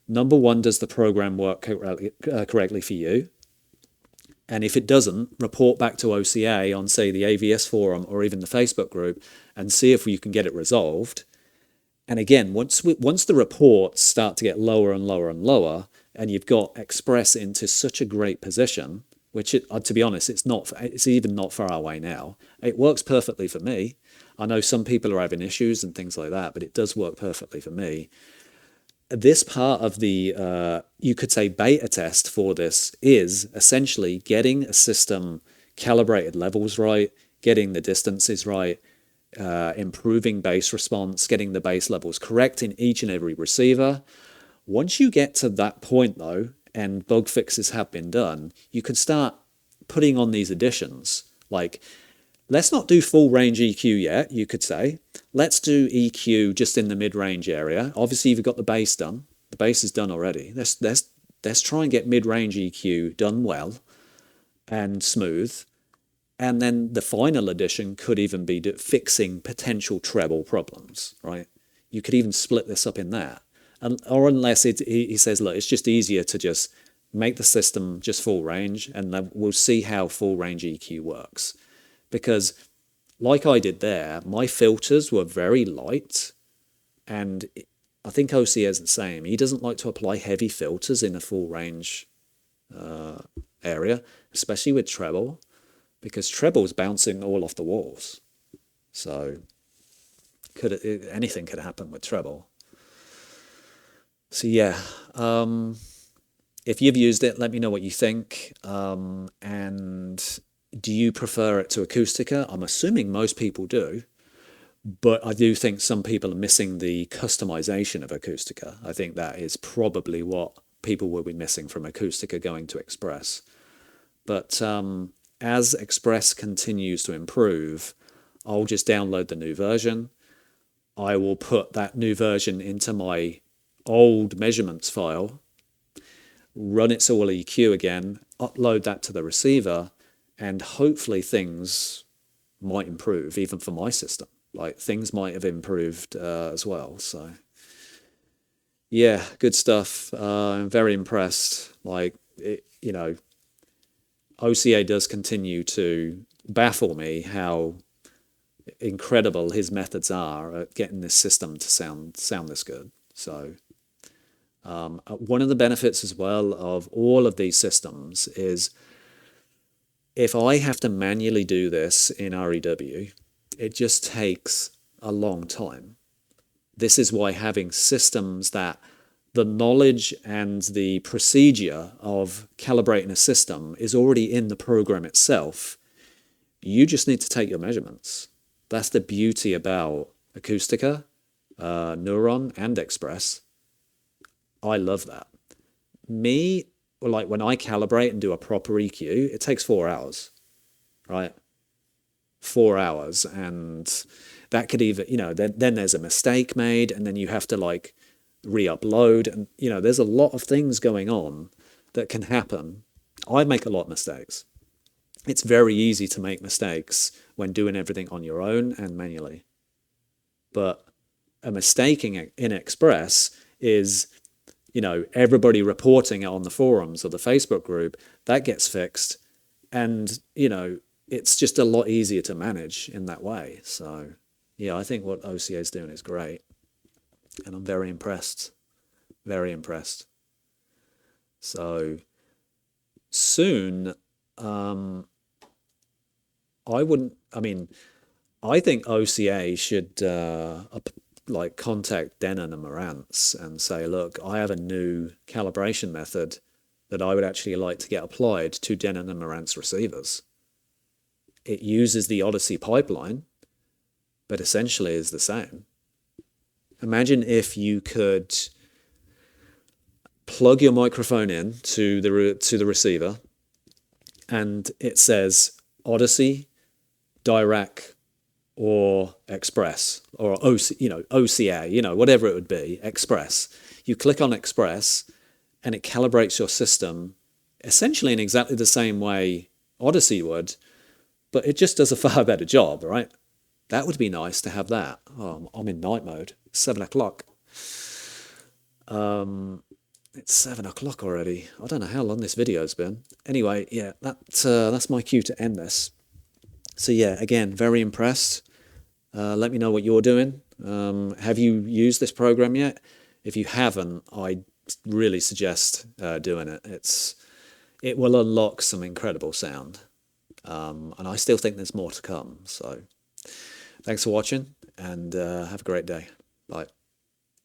Number one, does the program work correctly for you? And if it doesn't, report back to OCA on, say, the AVS forum or even the Facebook group and see if you can get it resolved. And again, once the reports start to get lower and lower and lower, and you've got Express into such a great position, which, to be honest, it's even not far away now. It works perfectly for me. I know some people are having issues and things like that, but it does work perfectly for me. This part of the, you could say, beta test for this is essentially getting a system calibrated levels right, getting the distances right, improving bass response, getting the bass levels correct in each and every receiver. Once you get to that point, though, and bug fixes have been done, you can start putting on these additions. Like, let's not do full range EQ yet, you could say. Let's do EQ just in the mid-range area. Obviously, you've got the bass done. The bass is done already. Let's try and get mid-range EQ done well and smooth. And then the final addition could even be fixing potential treble problems, right? You could even split this up in that. Or unless he says, look, it's just easier to just make the system just full range, and then we'll see how full range EQ works. Because like I did there, my filters were very light, and I think OCA is the same. He doesn't like to apply heavy filters in a full range area, especially with treble, because treble's bouncing all off the walls. So anything could happen with treble. So yeah, if you've used it, let me know what you think. And do you prefer it to Acoustica? I'm assuming most people do, but I do think some people are missing the customization of Acoustica. I think that is probably what people will be missing from Acoustica going to Express. But as Express continues to improve, I'll just download the new version. I will put that new version into my old measurements file, run its all EQ again, upload that to the receiver, and hopefully things might improve, even for my system. Like, things might have improved as well. So yeah, good stuff. I'm very impressed. Like, OCA does continue to baffle me how incredible his methods are at getting this system to sound this good. So one of the benefits as well of all of these systems is, if I have to manually do this in REW, it just takes a long time. This is why having systems that the knowledge and the procedure of calibrating a system is already in the program itself. You just need to take your measurements. That's the beauty about Acoustica, Neuron, and Express. I love that. Like when I calibrate and do a proper EQ, it takes 4 hours, right? 4 hours, and that could even, then there's a mistake made, and then you have to like re-upload, and there's a lot of things going on that can happen. I make a lot of mistakes. It's very easy to make mistakes when doing everything on your own and manually. But a mistake in Express is, everybody reporting it on the forums or the Facebook group, that gets fixed. And, it's just a lot easier to manage in that way. So, yeah, I think what OCA is doing is great. And I'm very impressed. Very impressed. So, soon, I think OCA should contact Denon and Marantz and say, look, I have a new calibration method that I would actually like to get applied to Denon and Marantz receivers. It uses the Audyssey pipeline, but essentially is the same. Imagine if you could plug your microphone in to the receiver, and it says Audyssey, Dirac, or Express, or OCA, whatever it would be, Express. You click on Express, and it calibrates your system essentially in exactly the same way Audyssey would, but it just does a far better job, right? That would be nice to have that. Oh, I'm in night mode. 7 o'clock. It's 7 o'clock already. I don't know how long this video's been. Anyway, yeah, that's my cue to end this. So yeah, again, very impressed. Let me know what you're doing. Have you used this program yet? If you haven't, I really suggest doing it. It will unlock some incredible sound. And I still think there's more to come. So thanks for watching, and have a great day. Bye.